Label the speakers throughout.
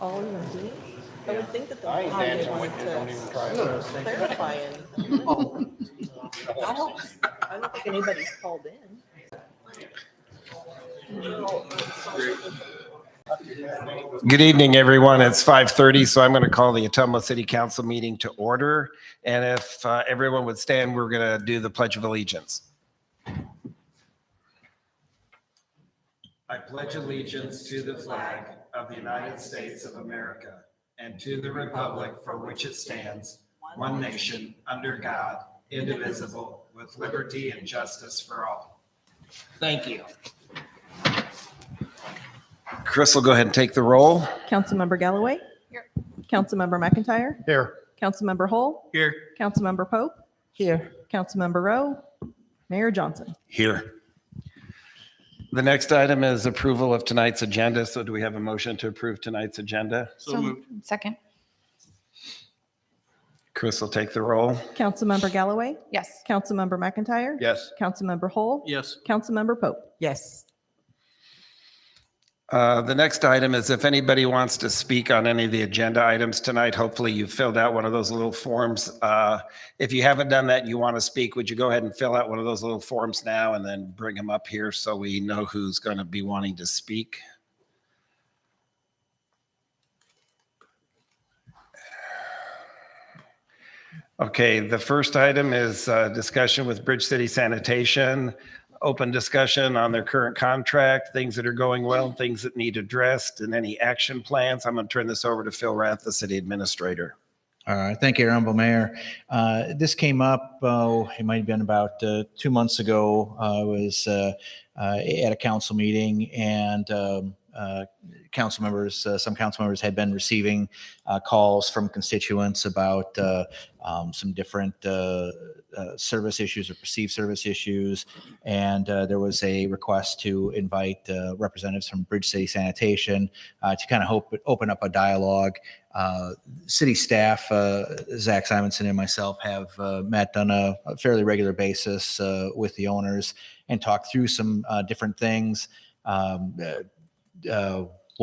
Speaker 1: all you want to do? I would think that the
Speaker 2: I ain't
Speaker 1: law would
Speaker 2: dancing
Speaker 1: want
Speaker 2: with you, don't even try.
Speaker 1: to clarify and. I don't think anybody's called in.
Speaker 2: Good evening, everyone. It's 5:30, so I'm going to call the Ottumwa City Council meeting to order. And if everyone would stand, we're going to do the Pledge of Allegiance. I pledge allegiance to the flag of the United States of America and to the republic for which it stands, one nation, under God, indivisible, with liberty and justice for all. Thank you. Chris will go ahead and take the roll.
Speaker 1: Councilmember Galloway? Here. Councilmember McIntyre?
Speaker 2: Here.
Speaker 1: Councilmember Hull?
Speaker 2: Here.
Speaker 1: Councilmember Pope?
Speaker 2: Here.
Speaker 1: Councilmember Rowe? Mayor Johnson?
Speaker 2: Here. The next item is approval of tonight's agenda. So do we have a motion to approve tonight's agenda?
Speaker 3: So moved. Second.
Speaker 2: Chris will take the roll.
Speaker 1: Councilmember Galloway?
Speaker 3: Yes.
Speaker 1: Councilmember McIntyre?
Speaker 2: Yes.
Speaker 1: Councilmember Hull?
Speaker 4: Yes.
Speaker 1: Councilmember Pope?
Speaker 4: Yes.
Speaker 2: The next item is if anybody wants to speak on any of the agenda items tonight, hopefully you filled out one of those little forms. If you haven't done that and you want to speak, would you go ahead and fill out one of those little forms now and then bring them up here so we know who's going to be wanting to speak? Okay, the first item is discussion with Bridge City Sanitation. Open discussion on their current contract, things that are going well, things that need addressed, and any action plans. I'm going to turn this over to Phil Rath, the city administrator.
Speaker 5: All right. Thank you, Honorable Mayor. This came up, it might have been about 2 months ago. I was at a council meeting, and council members, some council members had been receiving calls from constituents about some different service issues or perceived service issues. And there was a request to invite representatives from Bridge City Sanitation to kind of open up a dialogue. City staff, Zach Simonson and myself have met on a fairly regular basis with the owners and talked through some different things. One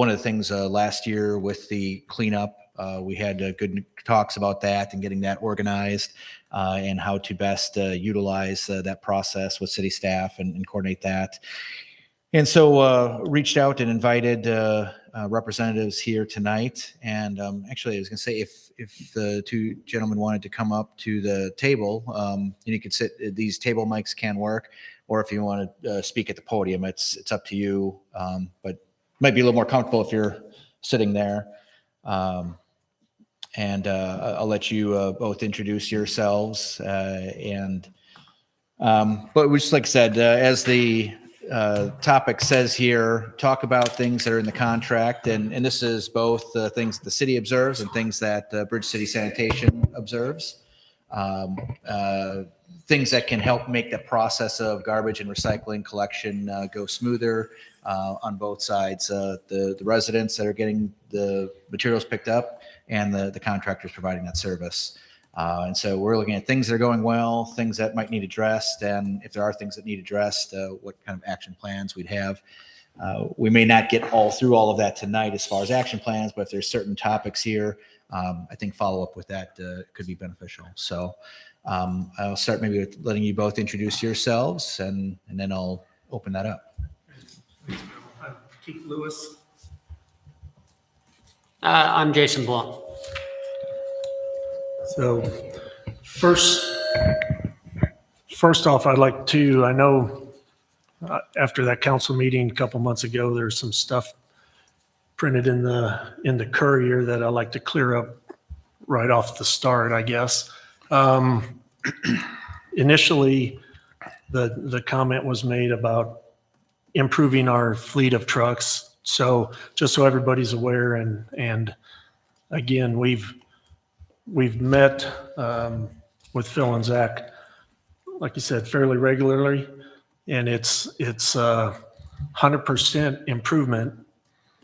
Speaker 5: of the things last year with the cleanup, we had good talks about that and getting that organized and how to best utilize that process with city staff and coordinate that. And so reached out and invited representatives here tonight. And actually, I was going to say, if the two gentlemen wanted to come up to the table, you could sit. These table mics can work, or if you want to speak at the podium, it's up to you. But might be a little more comfortable if you're sitting there. And I'll let you both introduce yourselves. But just like I said, as the topic says here, talk about things that are in the contract. And this is both things the city observes and things that Bridge City Sanitation observes. Things that can help make the process of garbage and recycling collection go smoother on both sides. The residents that are getting the materials picked up and the contractors providing that service. And so we're looking at things that are going well, things that might need addressed, and if there are things that need addressed, what kind of action plans we'd have. We may not get through all of that tonight as far as action plans, but if there's certain topics here, I think follow up with that could be beneficial. So I'll start maybe with letting you both introduce yourselves, and then I'll open that up.
Speaker 4: I'm Keith Lewis.
Speaker 6: I'm Jason Blum.
Speaker 4: So first off, I'd like to, I know after that council meeting a couple months ago, there's some stuff printed in the Courier that I'd like to clear up right off the start, I guess. Initially, the comment was made about improving our fleet of trucks. So just so everybody's aware, and again, we've met with Phil and Zach, like you said, fairly regularly, and it's 100% improvement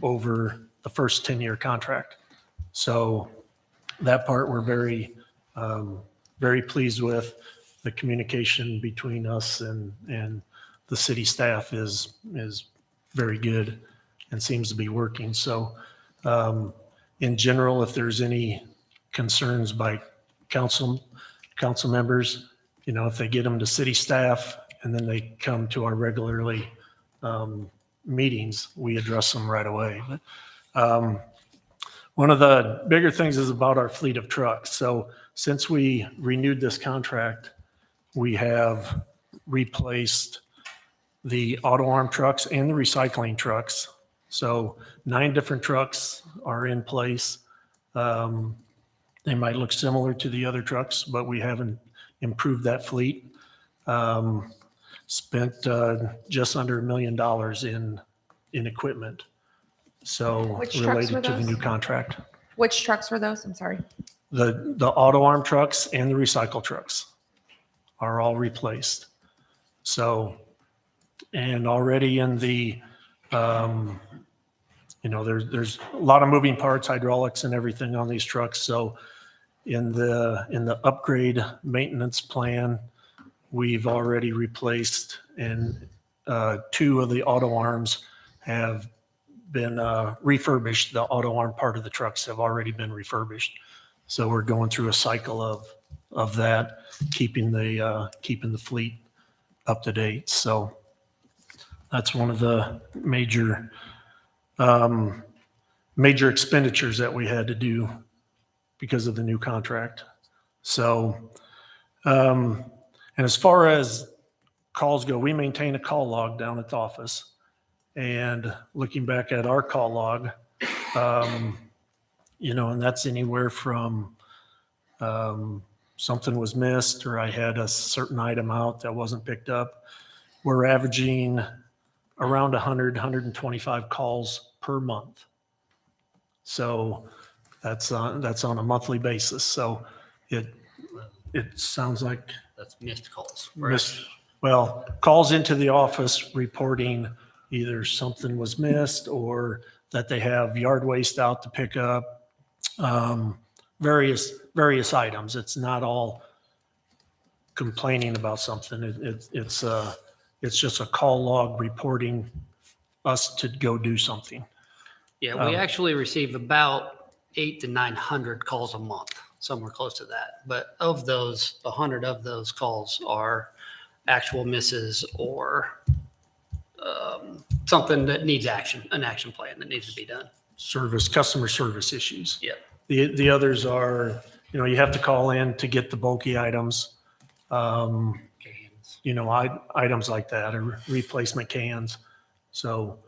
Speaker 4: over the first 10-year contract. So that part we're very pleased with. The communication between us and the city staff is very good and seems to be working. So in general, if there's any concerns by council members, if they get them to city staff and then they come to our regularly meetings, we address them right away. But one of the bigger things is about our fleet of trucks. So since we renewed this contract, we have replaced the auto arm trucks and the recycling trucks. So 9 different trucks are in place. They might look similar to the other trucks, but we haven't improved that fleet. Spent just under $1 million in equipment. So
Speaker 3: Which trucks were
Speaker 4: related to the
Speaker 3: those?
Speaker 4: new contract,
Speaker 3: Which trucks were those? I'm sorry.
Speaker 4: the auto arm trucks and the recycle trucks are all replaced. So, and already in the, there's a lot of moving parts, hydraulics and everything on these trucks. So in the upgrade maintenance plan, we've already replaced, and 2 of the auto arms have been refurbished. The auto arm part of the trucks have already been refurbished. So we're going through a cycle of that, keeping the fleet up to date. So that's one of the major expenditures that we had to do because of the new contract. So, and as far as calls go, we maintain a call log down at the office. And looking back at our call log, and that's anywhere from something was missed, or I had a certain item out that wasn't picked up. We're averaging around 125 calls per month. So that's on a monthly basis. So it sounds like
Speaker 6: That's missed calls.
Speaker 4: calls into the office reporting either something was missed or that they have yard waste out to pick up, various items. It's not all complaining about something. It's just a call log reporting us to go do something.
Speaker 6: Yeah, we actually receive about 800 to 900 calls a month, somewhere close to that. But of those, 100 of those calls are actual misses or something that needs action, an action plan that needs to be done.
Speaker 4: Customer service issues.
Speaker 6: Yeah.
Speaker 4: The others are, you have to call in to get the bulky items,
Speaker 6: Cans.
Speaker 4: items like that, or replacement cans. So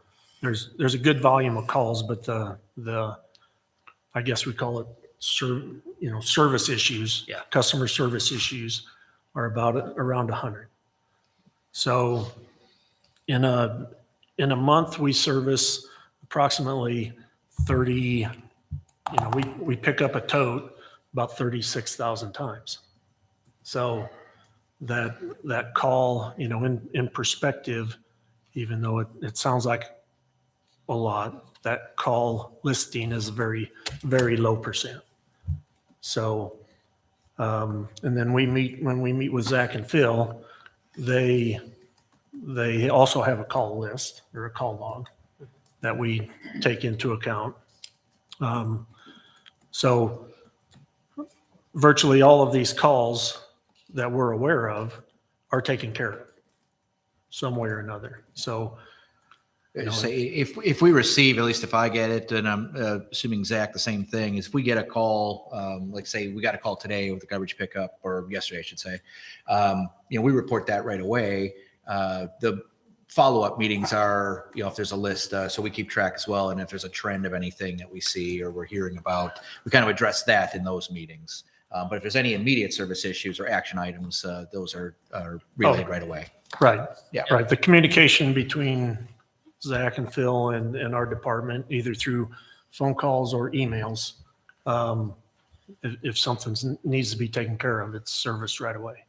Speaker 4: there's a good volume of calls, but the I guess we call it service issues.
Speaker 6: Yeah.
Speaker 4: Customer service issues are around 100. So in a month, we service approximately 30, we pick up a tote about 36,000 times. So that call, in perspective, even though it sounds like a lot, that call listing is a very, very low percent. So, and then when we meet with Zach and Phil, they also have a call list or a call log that we take into account. So virtually all of these calls that we're aware of are taken care of some way or another. So,
Speaker 5: Say if we receive, at least if I get it, and I'm assuming Zach the same thing, is if we get a call, like say we got a call today with a garbage pickup, or yesterday I should say, we report that right away. The follow-up meetings are, if there's a list, so we keep track as well, and if there's a trend of anything that we see or we're hearing about, we kind of address that in those meetings. But if there's any immediate service issues or action items, those are relayed right away.
Speaker 4: right.
Speaker 5: Yeah.
Speaker 4: Right. The communication between Zach and Phil and our department, either through phone calls or emails, if something needs to be taken care of, it's serviced right away.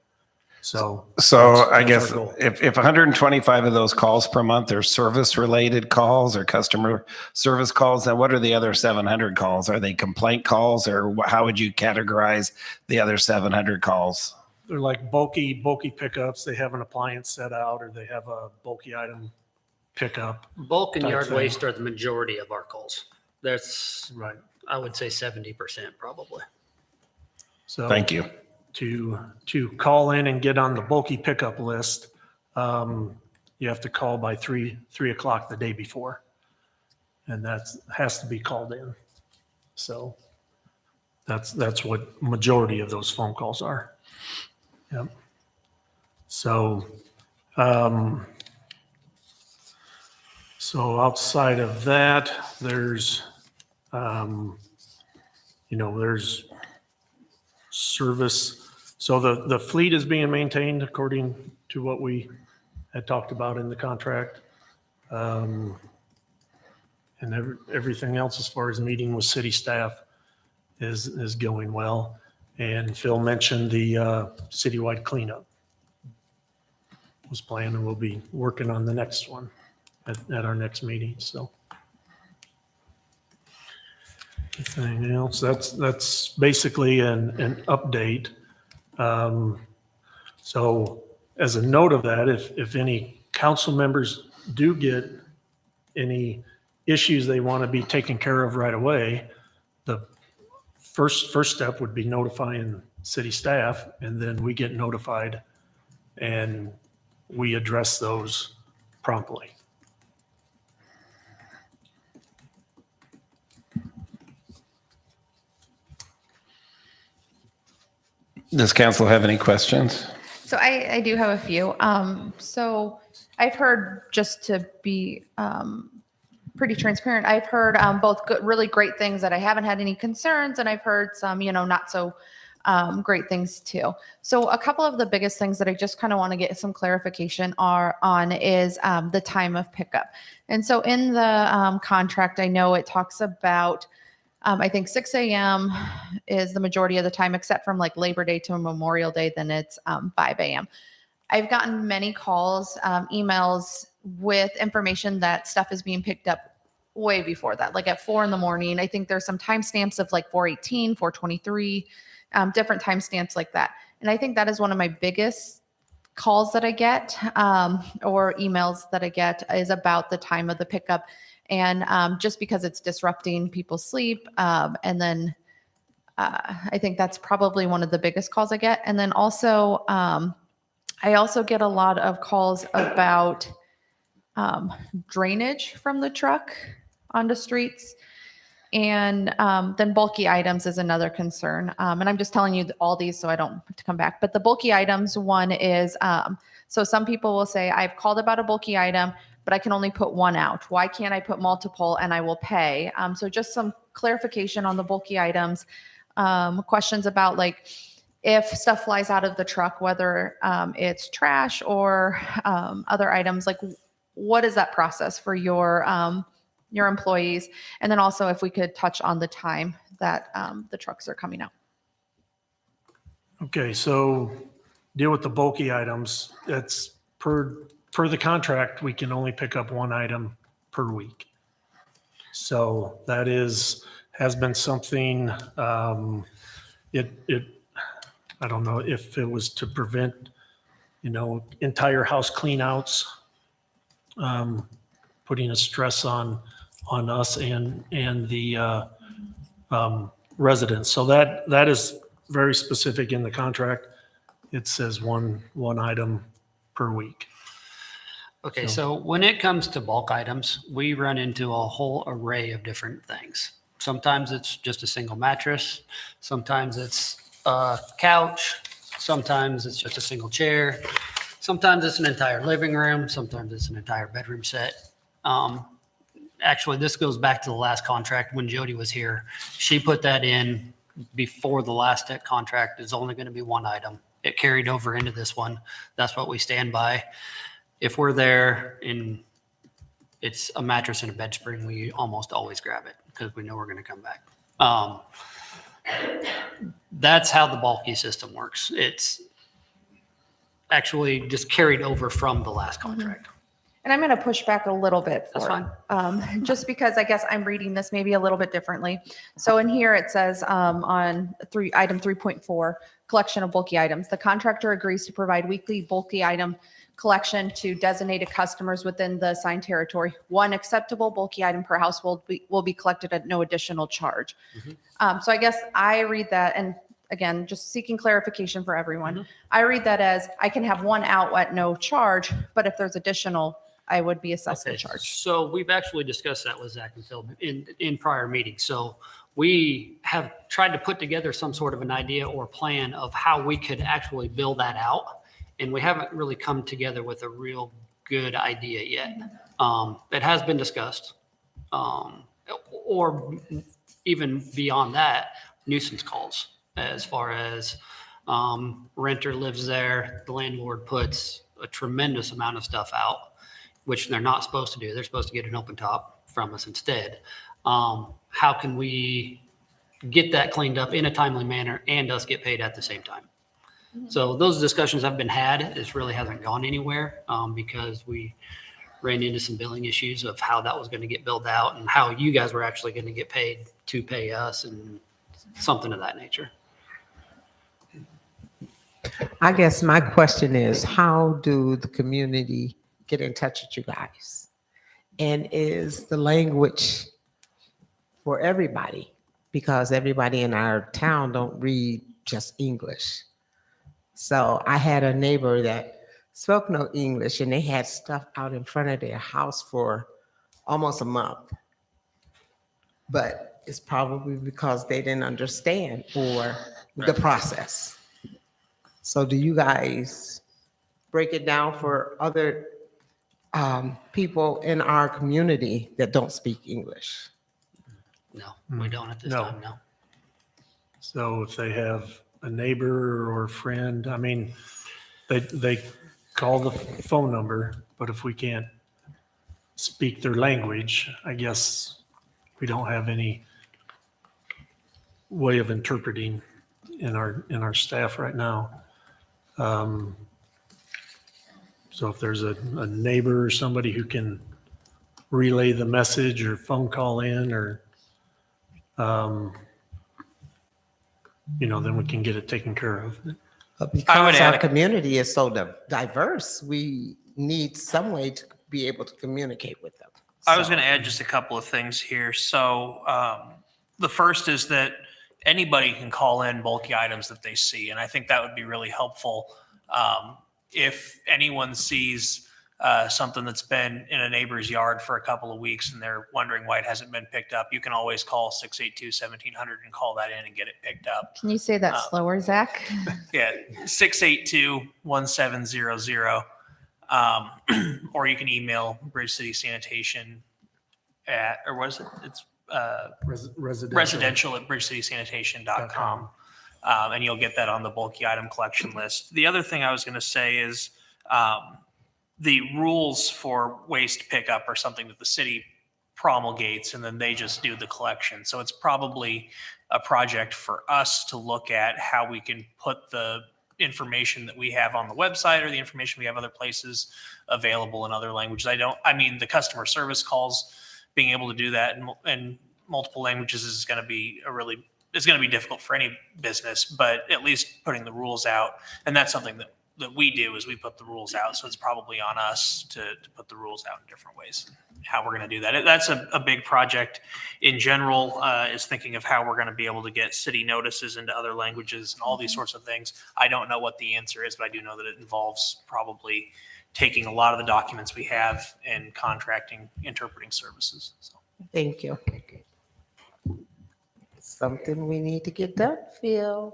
Speaker 4: So
Speaker 2: I
Speaker 4: that's
Speaker 2: guess
Speaker 4: our goal.
Speaker 2: if 125 of those calls per month are service related calls or customer service calls, then what are the other 700 calls? Are they complaint calls, or how would you categorize the other 700 calls?
Speaker 4: They're like bulky pickups. They have an appliance set out, or they have a bulky item pickup.
Speaker 6: Bulk and
Speaker 4: Type
Speaker 6: yard
Speaker 4: thing.
Speaker 6: waste are the majority of our calls. That's,
Speaker 4: Right.
Speaker 6: I would say 70% probably.
Speaker 4: So
Speaker 7: Thank you.
Speaker 4: to call in and get on the bulky pickup list, you have to call by 3 o'clock the day before. And has to be called in. So that's what majority of those phone calls are. Yep. So, so outside of that, there's, there's service. So the fleet is being maintained according to what we had talked about in the contract. And everything else as far as meeting with city staff is going well. And Phil mentioned the citywide cleanup was planned, and we'll be working on the next one at our next meeting, so. Anything else? That's basically an update. So as a note of that, if any council members do get any issues they want to be taken care of right away, the first step would be notifying city staff, and then we get notified and we address those promptly.
Speaker 7: Does council have any questions?
Speaker 3: So I do have a few. So I've heard, just to be pretty transparent, I've heard both good, really great things that I haven't had any concerns, and I've heard some, not so great things too. So a couple of the biggest things that I just kind of want to get some clarification on is the time of pickup. And so in the contract, I know it talks about, I think 6 a.m. is the majority of the time, except from like Labor Day to Memorial Day, then it's 5 a.m. I've gotten many calls, emails with information that stuff is being picked up way before that, like at 4 a.m. I think there's some timestamps of like 4:18, 4:23, different timestamps like that. And I think that is one of my biggest calls that I get, or emails that I get, is about the time of the pickup. And just because it's disrupting people's sleep. And then I think that's probably one of the biggest calls I get. And then also, I also get a lot of calls about drainage from the truck onto streets. And then bulky items is another concern. And I'm just telling you all these so I don't have to come back. But the bulky items one is, so some people will say, I've called about a bulky item, but I can only put one out. Why can't I put multiple and I will pay? So just some clarification on the bulky items. Questions about like if stuff flies out of the truck, whether it's trash or other items, like what is that process for your employees? And then also if we could touch on the time that the trucks are coming out.
Speaker 4: Okay, so deal with the bulky items. It's per the contract, we can only pick up one item per week. So that has been something, I don't know if it was to prevent, entire house cleanouts, putting a stress on us and the residents. So that is very specific in the contract. It says one item per week.
Speaker 6: Okay, so when it comes to bulk items, we run into a whole array of different things. Sometimes it's just a single mattress. Sometimes it's a couch. Sometimes it's just a single chair. Sometimes it's an entire living room. Sometimes it's an entire bedroom set. Actually, this goes back to the last contract when Jody was here. She put that in before the last contract. Is only going to be one item. It carried over into this one. That's what we stand by. If we're there and it's a mattress and a bed spring, we almost always grab it because we know we're going to come back. That's how the bulky system works. It's actually just carried over from the last contract.
Speaker 3: And I'm going to push back a little bit
Speaker 6: That's
Speaker 3: for it, just because I guess I'm reading this maybe a little bit differently. So in here it says on item 3.4, collection of bulky items. The contractor agrees to provide weekly bulky item collection to designated customers within the assigned territory. One acceptable bulky item per household will be collected at no additional charge. So I guess I read that, and again, just seeking clarification for everyone. I read that as I can have one out at no charge, but if there's additional, I would be assessed a charge.
Speaker 6: So we've actually discussed that with Zach and Phil in prior meetings. So we have tried to put together some sort of an idea or plan of how we could actually build that out. And we haven't really come together with a real good idea yet. It has been discussed. Or even beyond that, nuisance calls, as far as renter lives there, the landlord puts a tremendous amount of stuff out, which they're not supposed to do. They're supposed to get an open top from us instead. How can we get that cleaned up in a timely manner and us get paid at the same time? So those discussions have been had. It really hasn't gone anywhere because we ran into some billing issues of how that was going to get billed out and how you guys were actually going to get paid to pay us and something of that nature.
Speaker 8: I guess my question is, how do the community get in touch with you guys? And is the language for everybody? Because everybody in our town don't read just English. So I had a neighbor that spoke no English, and they had stuff out in front of their house for almost a month. But it's probably because they didn't understand or the process. So do you guys break it down for other people in our community that don't speak English?
Speaker 6: No, we don't at this
Speaker 4: No.
Speaker 6: time, no.
Speaker 4: So if they have a neighbor or a friend, I mean, they call the phone number, but if we can't speak their language, I guess we don't have any way of interpreting in our staff right now. So if there's a neighbor or somebody who can relay the message or phone call in or, then we can get it taken care of.
Speaker 8: But
Speaker 9: I would
Speaker 8: because
Speaker 9: add
Speaker 8: our
Speaker 9: a-
Speaker 8: community is so diverse, we need some way to be able to communicate with them.
Speaker 9: I was
Speaker 8: So-
Speaker 9: going to add just a couple of things here. So the first is that anybody can call in bulky items that they see. And I think that would be really helpful. If anyone sees something that's been in a neighbor's yard for a couple of weeks and they're wondering why it hasn't been picked up, you can always call 682-1700 and call that in and get it picked up.
Speaker 3: Can you say that slower, Zach?
Speaker 9: Yeah, 682-1700. Or you can email Bridge City Sanitation or what is it? It's residential at bridgecitysanitation.com. And you'll get that on the bulky item collection list. The other thing I was going to say is the rules for waste pickup are something that the city promulgates and then they just do the collection. So it's probably a project for us to look at how we can put the information that we have on the website or the information we have other places available in other languages. The customer service calls, being able to do that in multiple languages is going to be it's going to be difficult for any business, but at least putting the rules out. And that's something that we do is we put the rules out. So it's probably on us to put the rules out in different ways, how we're going to do that. That's a big project in general, is thinking of how we're going to be able to get city notices into other languages and all these sorts of things. I don't know what the answer is, but I do know that it involves probably taking a lot of the documents we have and contracting interpreting services. So.
Speaker 8: Thank you. Something we need to get done, Phil.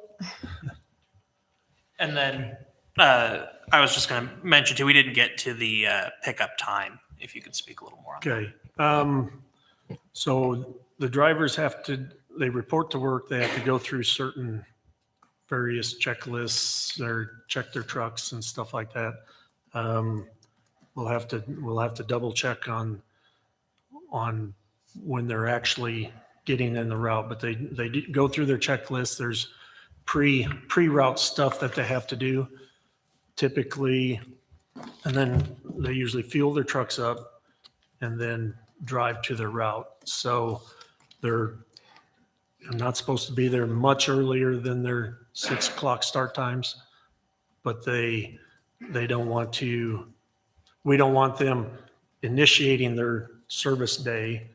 Speaker 9: And then I was just going to mention too, we didn't get to the pickup time. If you could speak a little more on that.
Speaker 4: Okay. So the drivers they report to work, they have to go through certain various checklists or check their trucks and stuff like that. We'll have to double check on when they're actually getting in the route, but they go through their checklist. There's pre-route stuff that they have to do typically, and then they usually fuel their trucks up and then drive to their route. So they're not supposed to be there much earlier than their 6 o'clock start times, but they don't want to we don't want them initiating their service day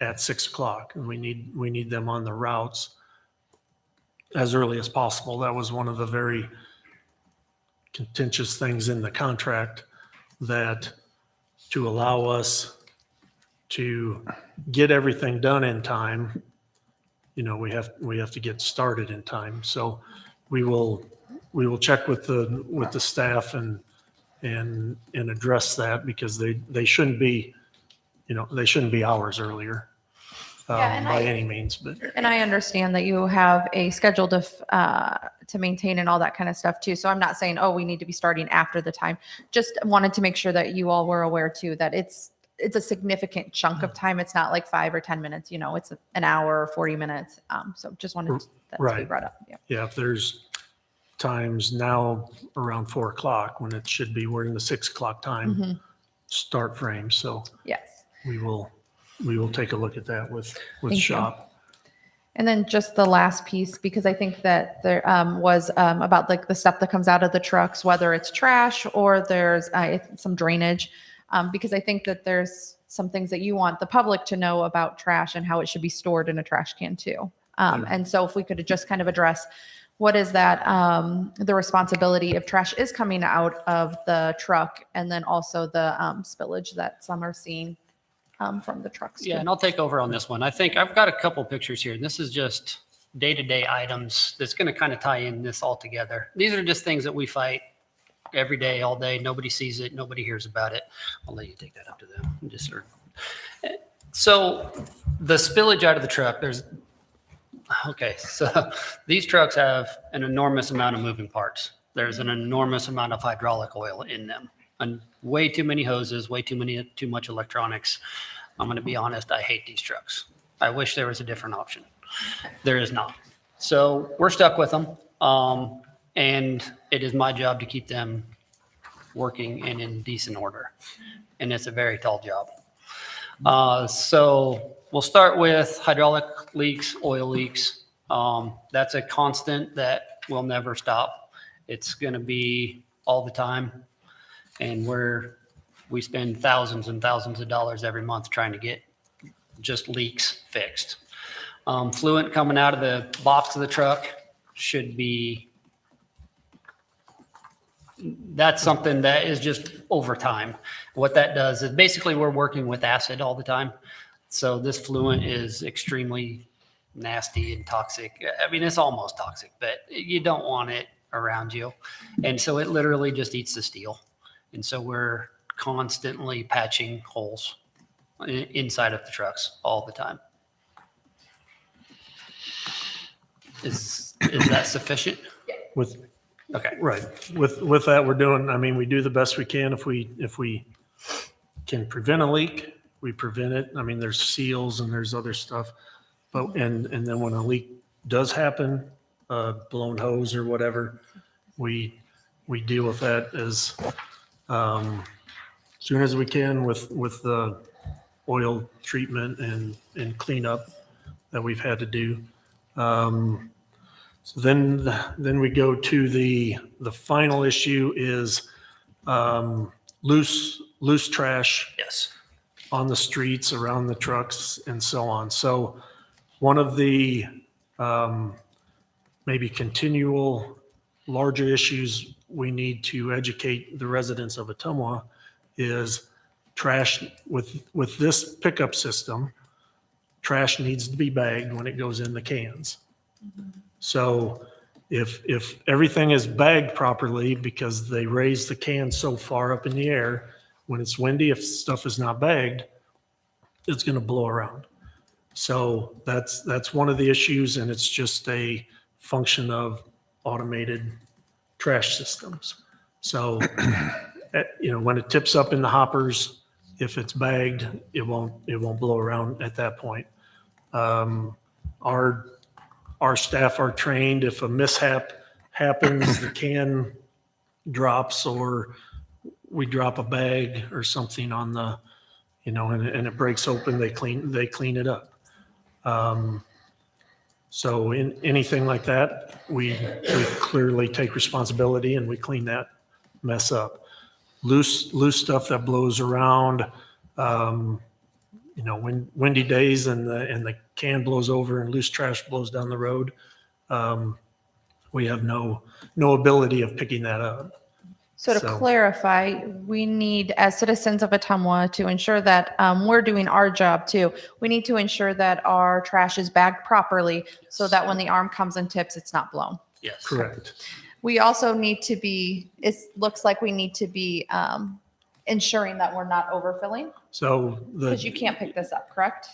Speaker 4: at 6 o'clock. And we need them on the routes as early as possible. That was one of the very contentious things in the contract, that to allow us to get everything done in time, we have to get started in time. So we will check with the staff and address that, because they shouldn't be, they shouldn't be hours earlier
Speaker 3: Yeah, and
Speaker 4: by any means, but.
Speaker 3: And I understand that you have a schedule to maintain and all that kind of stuff too. So I'm not saying, oh, we need to be starting after the time. Just wanted to make sure that you all were aware too, that it's a significant chunk of time. It's not like 5 or 10 minutes, it's an hour or 40 minutes. So just wanted that to be
Speaker 4: Right.
Speaker 3: brought up. Yeah.
Speaker 4: Yeah, if there's times now around 4 o'clock when it should be, we're in the 6 o'clock time
Speaker 3: Mhm.
Speaker 4: start frame. So
Speaker 3: Yes.
Speaker 4: we will take a look at that with
Speaker 3: Thank you.
Speaker 4: shop.
Speaker 3: And then just the last piece, because I think that there was about like the stuff that comes out of the trucks, whether it's trash or there's some drainage, because I think that there's some things that you want the public to know about trash and how it should be stored in a trash can too. And so if we could just kind of address what is that, the responsibility if trash is coming out of the truck, and then also the spillage that some are seeing from the trucks.
Speaker 6: Yeah,
Speaker 3: too.
Speaker 6: and I'll take over on this one. I think I've got a couple pictures here, and this is just day-to-day items that's going to kind of tie in this all together. These are just things that we fight every day, all day. Nobody sees it. Nobody hears about it. I'll let you take that up to them. So the spillage out of the truck, so these trucks have an enormous amount of moving parts. There's an enormous amount of hydraulic oil in them, and way too many hoses, too much electronics. I'm going to be honest, I hate these trucks. I wish there was a different option. There is not. So we're stuck with them. And it is my job to keep them working and in decent order. And it's a very tall job. So we'll start with hydraulic leaks, oil leaks. That's a constant that will never stop. It's going to be all the time. And we spend thousands and thousands of dollars every month trying to get just leaks fixed. Fluent coming out of the box of the truck should be, that's something that is just over time. What that does is basically we're working with acid all the time. So this fluent is extremely nasty and toxic. I mean, it's almost toxic, but you don't want it around you. And so it literally just eats the steel. And so we're constantly patching holes inside of the trucks all the time. Is that sufficient?
Speaker 4: With,
Speaker 6: Okay.
Speaker 4: right. With that, we do the best we can. If we can prevent a leak, we prevent it. I mean, there's seals and there's other stuff. But, and then when a leak does happen, blown hose or whatever, we deal with that as soon as we can with the oil treatment and cleanup that we've had to do. So then we go to the final issue is loose trash
Speaker 6: Yes.
Speaker 4: on the streets, around the trucks, and so on. So one of the maybe continual larger issues we need to educate the residents of Ottumwa is trash. With this pickup system, trash needs to be bagged when it goes in the cans. So if everything is bagged properly, because they raise the can so far up in the air, when it's windy, if stuff is not bagged, it's going to blow around. So that's one of the issues, and it's just a function of automated trash systems. So, when it tips up in the hoppers, if it's bagged, it won't blow around at that point. Our staff are trained. If a mishap happens, the can drops, or we drop a bag or something on the, and it breaks open, they clean it up. So in anything like that, we clearly take responsibility and we clean that mess up. loose stuff that blows around, windy days and the can blows over and loose trash blows down the road. We have no ability of picking that up.
Speaker 3: So to
Speaker 4: So-
Speaker 3: clarify, we need, as citizens of Ottumwa, to ensure that we're doing our job too. We need to ensure that our trash is bagged properly so that when the arm comes and tips, it's not blown.
Speaker 6: Yes.
Speaker 4: Correct.
Speaker 3: We also need to be, it looks like we need to be ensuring that we're not overfilling,
Speaker 4: So
Speaker 3: because you can't pick this up, correct?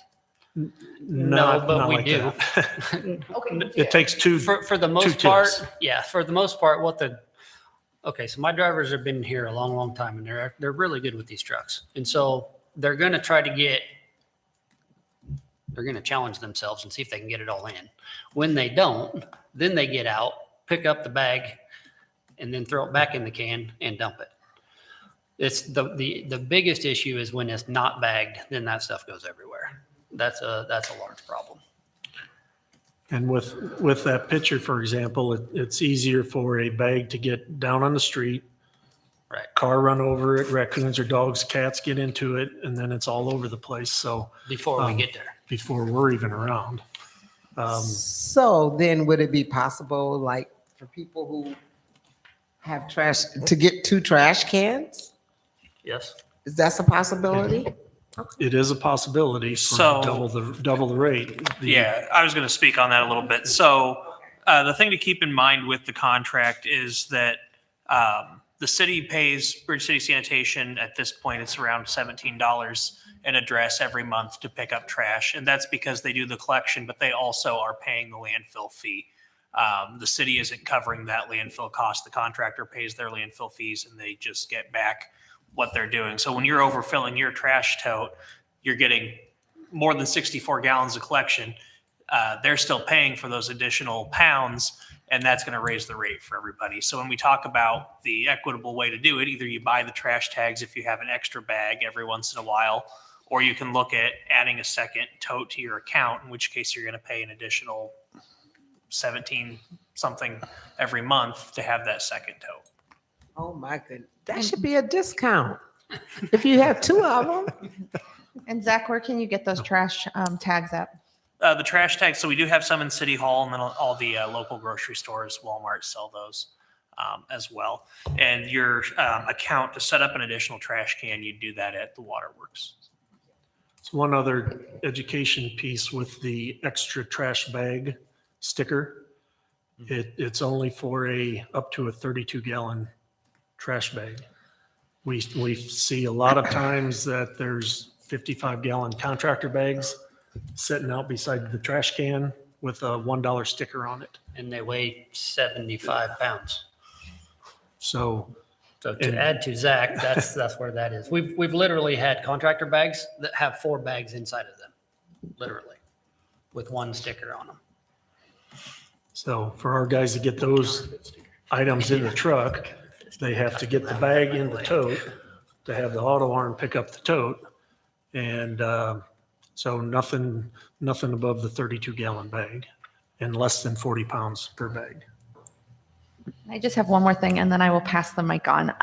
Speaker 4: not,
Speaker 6: but
Speaker 4: not
Speaker 6: we
Speaker 4: like
Speaker 6: do.
Speaker 4: that.
Speaker 3: Okay.
Speaker 4: It takes two.
Speaker 6: For the most part, yeah, for the most part, so my drivers have been here a long, long time and they're really good with these trucks. And so they're going to challenge themselves and see if they can get it all in. When they don't, then they get out, pick up the bag and then throw it back in the can and dump it. It's the biggest issue is when it's not bagged, then that stuff goes everywhere. That's a large problem.
Speaker 4: And with that picture, for example, it's easier for a bag to get down on the street.
Speaker 6: Right.
Speaker 4: Car run over it, raccoons or dogs, cats get into it, and then it's all over the place. So
Speaker 6: Before we get there.
Speaker 4: before we're even around.
Speaker 8: So then would it be possible, like, for people who have trash, to get 2 trash cans?
Speaker 6: Yes.
Speaker 8: Is that a possibility?
Speaker 4: It is a possibility for
Speaker 9: So-
Speaker 4: double the rate.
Speaker 9: Yeah, I was going to speak on that a little bit. So the thing to keep in mind with the contract is that the city pays Bridge City Sanitation, at this point, it's around $17 an address every month to pick up trash. And that's because they do the collection, but they also are paying the landfill fee. The city isn't covering that landfill cost. The contractor pays their landfill fees and they just get back what they're doing. So when you're overfilling your trash tote, you're getting more than 64 gallons of collection. They're still paying for those additional pounds, and that's going to raise the rate for everybody. So when we talk about the equitable way to do it, either you buy the trash tags if you have an extra bag every once in a while, or you can look at adding a second tote to your account, in which case you're going to pay an additional 17 something every month to have that second tote.
Speaker 8: Oh my goodness, that should be a discount if you have 2 of them.
Speaker 3: And Zach, where can you get those trash tags at?
Speaker 9: The trash tags, so we do have some in City Hall, and then all the local grocery stores, Walmart, sell those as well. And your account to set up an additional trash can, you do that at the waterworks.
Speaker 4: It's one other education piece with the extra trash bag sticker. It's only for up to a 32-gallon trash bag. We see a lot of times that there's 55-gallon contractor bags sitting out beside the trash can with a $1 sticker on it.
Speaker 6: And they weigh 75 pounds.
Speaker 4: So
Speaker 6: So to add to Zach, that's where that is. We've literally had contractor bags that have 4 bags inside of them, literally, with 1 sticker on them.
Speaker 4: So for our guys to get those items in the truck, they have to get the bag in the tote to have the auto arm pick up the tote. And so nothing above the 32-gallon bag and less than 40 pounds per bag.
Speaker 3: I just have one more thing and then I will pass the mic on.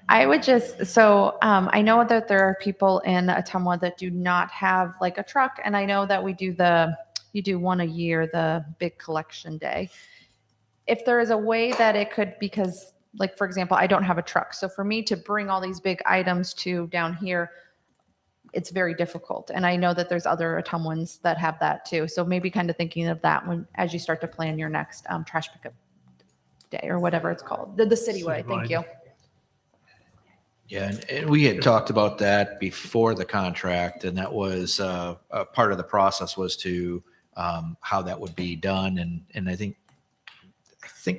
Speaker 3: I would I know that there are people in Ottumwa that do not have like a truck, and I know that you do one a year, the big collection day. If there is a way that it could, because like, for example, I don't have a truck. So for me to bring all these big items to down here, it's very difficult. And I know that there's other Ottumwans that have that too. So maybe kind of thinking of that as you start to plan your next trash pickup day or whatever it's called, the citywide. Thank you.
Speaker 5: Yeah, and we had talked about that before the contract, and that was a part of the process was to how that would be done. And I think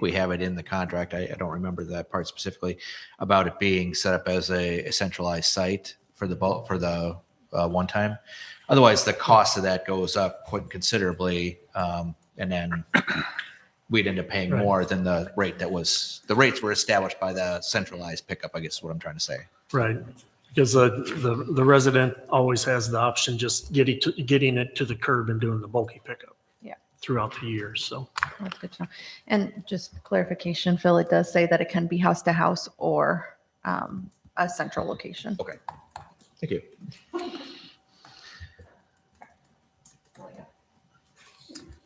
Speaker 5: we have it in the contract. I don't remember that part specifically about it being set up as a centralized site for the one time. Otherwise, the cost of that goes up quite considerably, and then we'd end up paying more than the rates were established by the centralized pickup, I guess is what I'm trying to say.
Speaker 4: Right. Because the resident always has the option just getting it to the curb and doing the bulky pickup.
Speaker 3: Yeah.
Speaker 4: Throughout the year. So
Speaker 3: That's good to know. And just clarification, Phil, it does say that it can be house to house or a central location.
Speaker 5: Okay. Thank you.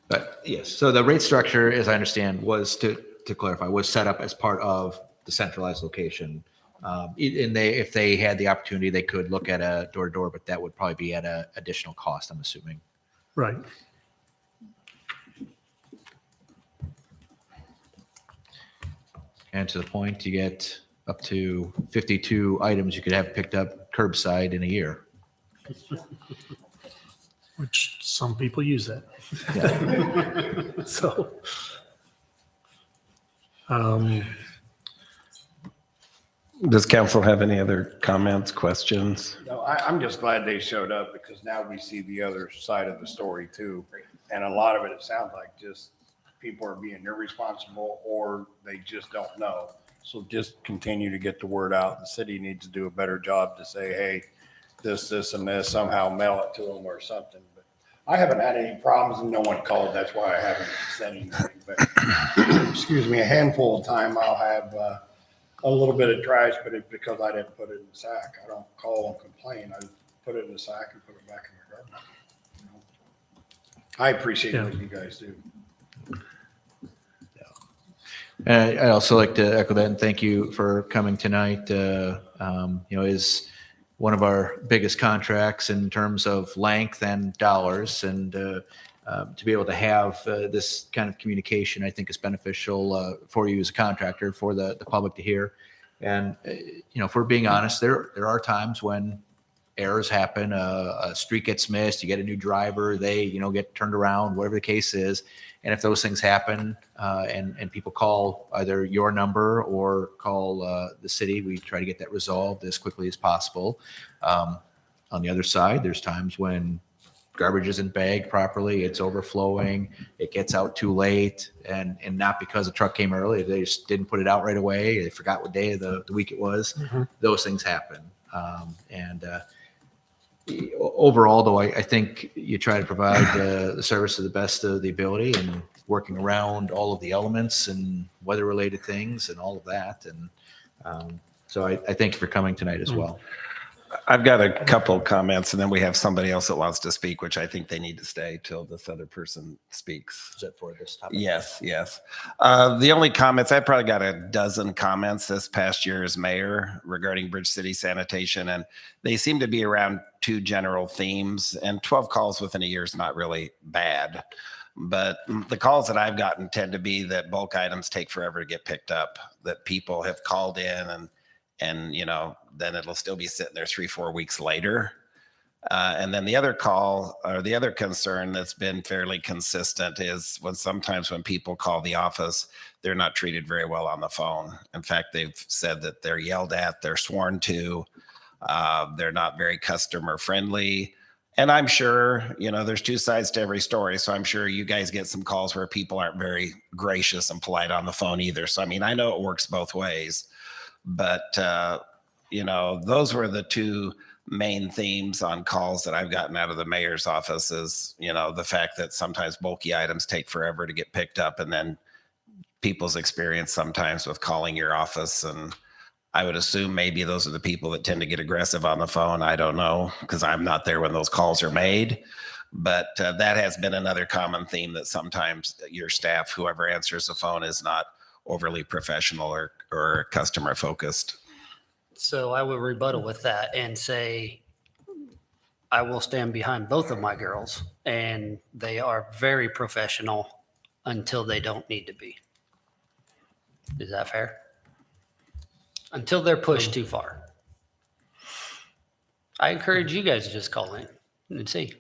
Speaker 5: But yes, so the rate structure, as I understand, was to clarify, was set up as part of the centralized location. And if they had the opportunity, they could look at a door to door, but that would probably be at an additional cost, I'm assuming.
Speaker 4: Right.
Speaker 5: And to the point, you get up to 52 items you could have picked up curbside in a year.
Speaker 4: Which some people use that.
Speaker 5: Yeah.
Speaker 4: So,
Speaker 7: Does council have any other comments, questions?
Speaker 10: No, I'm just glad they showed up because now we see the other side of the story too. And a lot of it sounds like just people are being irresponsible or they just don't know. So just continue to get the word out. The city needs to do a better job to say, hey, this, and this, somehow mail it to them or something. But I haven't had any problems and no one called. That's why I haven't said anything. But excuse me, a handful of time I'll have a little bit of trash, but it's because I didn't put it in the sack. I don't call and complain. I put it in the sack and put it back in the garbage. You know? I appreciate what you guys do.
Speaker 5: I'd also like to echo that and thank you for coming tonight. Is one of our biggest contracts in terms of length and dollars, and to be able to have this kind of communication, I think is beneficial for you as a contractor, for the public to hear. And if we're being honest, there are times when errors happen. A street gets missed, you get a new driver, they get turned around, whatever the case is. And if those things happen and people call either your number or call the city, we try to get that resolved as quickly as possible. On the other side, there's times when garbage isn't bagged properly, it's overflowing, it gets out too late, and not because the truck came early, they just didn't put it out right away, they forgot what day of the week it was. Mm-hmm. Those things happen. Overall, though, I think you try to provide the service to the best of the ability and working around all of the elements and weather-related things and all of that. And so I thank you for coming tonight as well.
Speaker 7: I've got a couple comments, and then we have somebody else that wants to speak, which I think they need to stay till this other person speaks.
Speaker 5: Is that for this topic?
Speaker 7: Yes. The only comments, I probably got a dozen comments this past year as mayor regarding Bridge City sanitation, and they seem to be around two general themes, and 12 calls within a year is not really bad. But the calls that I've gotten tend to be that bulk items take forever to get picked up, that people have called in and then it'll still be sitting there 3-4 weeks later. And then the other call or the other concern that's been fairly consistent is sometimes when people call the office, they're not treated very well on the phone. In fact, they've said that they're yelled at, they're sworn to, they're not very customer friendly. And I'm sure, there's two sides to every story. So I'm sure you guys get some calls where people aren't very gracious and polite on the phone either. So, I know it works both ways. But, those were the two main themes on calls that I've gotten out of the mayor's office is, the fact that sometimes bulky items take forever to get picked up, and then people's experience sometimes with calling your office. And I would assume maybe those are the people that tend to get aggressive on the phone. I don't know, because I'm not there when those calls are made. But that has been another common theme, that sometimes your staff, whoever answers the phone, is not overly professional or customer focused.
Speaker 6: So I will rebuttal with that and say, I will stand behind both of my girls, and they are very professional until they don't need to be. Is that fair? Until they're pushed too far. I encourage you guys to just call in and see.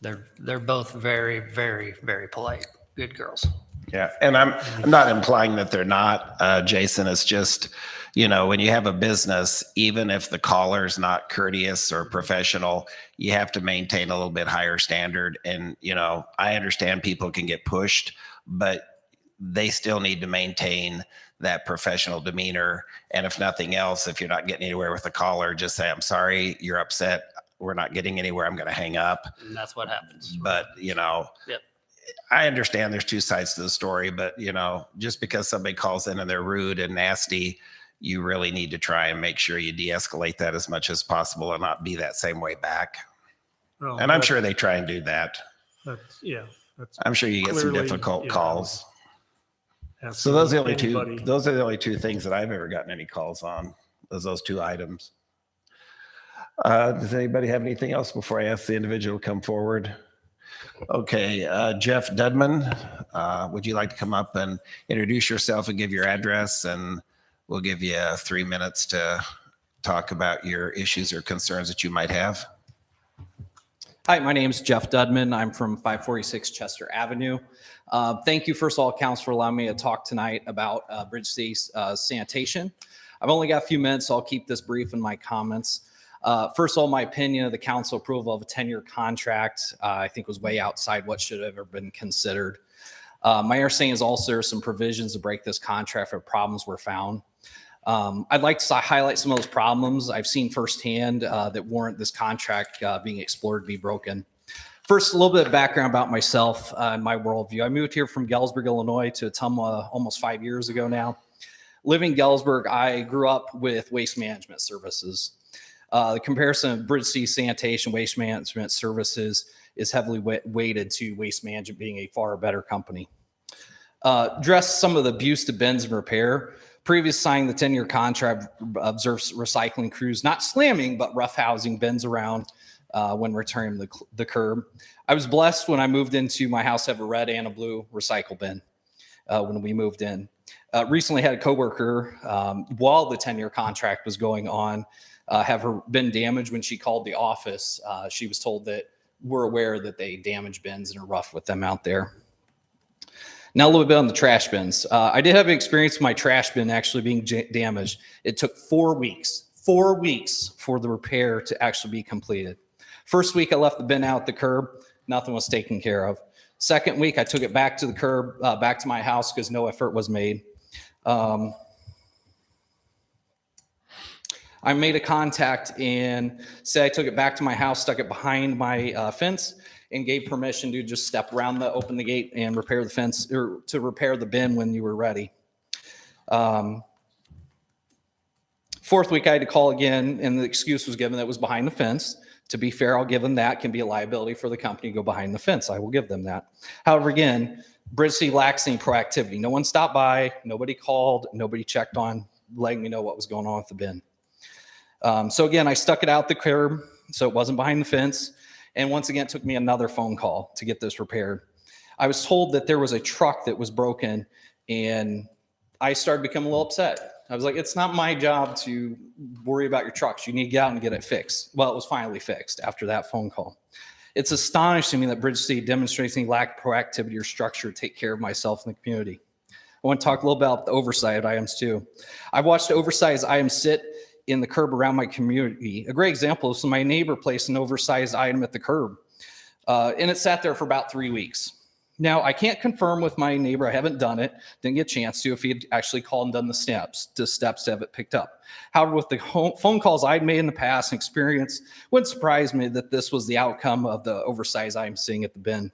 Speaker 6: They're both very, very, very polite, good girls.
Speaker 7: Yeah, and I'm not implying that they're not, Jason. It's just, when you have a business, even if the caller's not courteous or professional, you have to maintain a little bit higher standard. And, I understand people can get pushed, but they still need to maintain that professional demeanor. And if nothing else, if you're not getting anywhere with the caller, just say, I'm sorry, you're upset, we're not getting anywhere, I'm going to hang up.
Speaker 6: And that's what happens.
Speaker 7: But,
Speaker 6: Yep.
Speaker 7: I understand there's two sides to the story, but just because somebody calls in and they're rude and nasty, you really need to try and make sure you de-escalate that as much as possible and not be that same way back.
Speaker 4: Well,
Speaker 7: And I'm sure they try and do that.
Speaker 4: That's
Speaker 7: I'm sure you get some
Speaker 4: clearly,
Speaker 7: difficult
Speaker 4: yeah.
Speaker 7: calls.
Speaker 4: that's
Speaker 7: So those are the only
Speaker 4: anybody-
Speaker 7: two. Those are the only two things that I've ever gotten any calls on. Those two items. Does anybody have anything else before I ask the individual to come forward? Okay, Jeff Dudman, would you like to come up and introduce yourself and give your address, and we'll give you 3 minutes to talk about your issues or concerns that you might have.
Speaker 11: Hi, my name is Jeff Dudman. I'm from 546 Chester Avenue. Thank you, first of all, Council, for allowing me to talk tonight about Bridge City sanitation. I've only got a few minutes, so I'll keep this brief in my comments. First of all, my opinion of the council approval of a 10-year contract, I think was way outside what should have ever been considered. My understanding is also there are some provisions to break this contract if problems were found. I'd like to highlight some of those problems I've seen firsthand that warrant this contract being explored to be broken. First, a little bit of background about myself and my worldview. I moved here from Galesburg, Illinois to Ottumwa almost 5 years ago now. Living in Galesburg, I grew up with waste management services. The comparison of Bridge City sanitation waste management services is heavily weighted to waste management being a far better company. Address some of the abuse to bins and repair. Previous signing the 10-year contract observes recycling crews not slamming, but roughhousing bins around when returning the curb. I was blessed when I moved into my house to have a red and a blue recycle bin when we moved in. Recently had a coworker while the 10-year contract was going on have her bin damaged. When she called the office, she was told that we're aware that they damage bins and are rough with them out there. Now a little bit on the trash bins. I did have an experience with my trash bin actually being damaged. It took 4 weeks for the repair to actually be completed. First week I left the bin out at the curb, nothing was taken care of. Second week I took it back to the curb, back to my house because no effort was made. I made a contact and said I took it back to my house, stuck it behind my fence, and gave permission to just step around open the gate and repair the fence, or to repair the bin when you were ready. Fourth week, I had to call again, and the excuse was given that it was behind the fence. To be fair, I'll give them that. It can be a liability for the company to go behind the fence. I will give them that. However, again, Bridge City lacks any proactivity. No one stopped by, nobody called, nobody checked on letting me know what was going on with the bin. So again, I stuck it out the curb so it wasn't behind the fence. And once again, it took me another phone call to get this repaired. I was told that there was a truck that was broken, and I started becoming a little upset. I was like, it's not my job to worry about your trucks. You need to get out and get it fixed. Well, it was finally fixed after that phone call. It's astonishing to me that Bridge City demonstrates any lack of proactivity or structure to take care of myself and the community. I want to talk a little about the oversized items too. I've watched oversized items sit in the curb around my community. A great example is my neighbor placed an oversized item at the curb, and it sat there for about 3 weeks. Now, I can't confirm with my neighbor, I haven't done it, didn't get a chance to, if he had actually called and done the steps to have it picked up. However, with the phone calls I'd made in the past and experience, it wouldn't surprise me that this was the outcome of the oversized item sitting at the bin.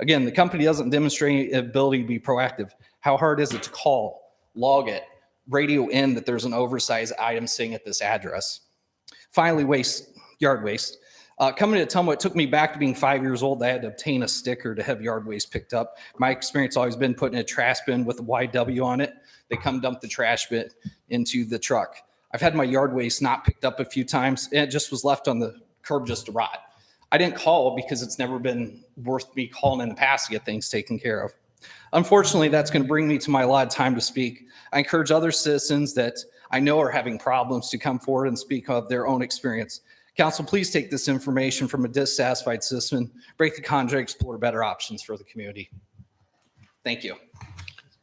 Speaker 11: Again, the company doesn't demonstrate ability to be proactive. How hard is it to call, log it, radio in that there's an oversized item sitting at this address? Finally, yard waste. Coming to Ottumwa, it took me back to being 5 years old. I had to obtain a sticker to have yard waste picked up. My experience always been putting a trash bin with a YW on it. They come dump the trash bin into the truck. I've had my yard waste not picked up a few times, and it just was left on the curb just to rot. I didn't call because it's never been worth me calling in the past to get things taken care of. Unfortunately, that's going to bring me to my allotted time to speak. I encourage other citizens that I know are having problems to come forward and speak of their own experience. Council, please take this information from a dissatisfied citizen, break the contract, explore better options for the community. Thank you.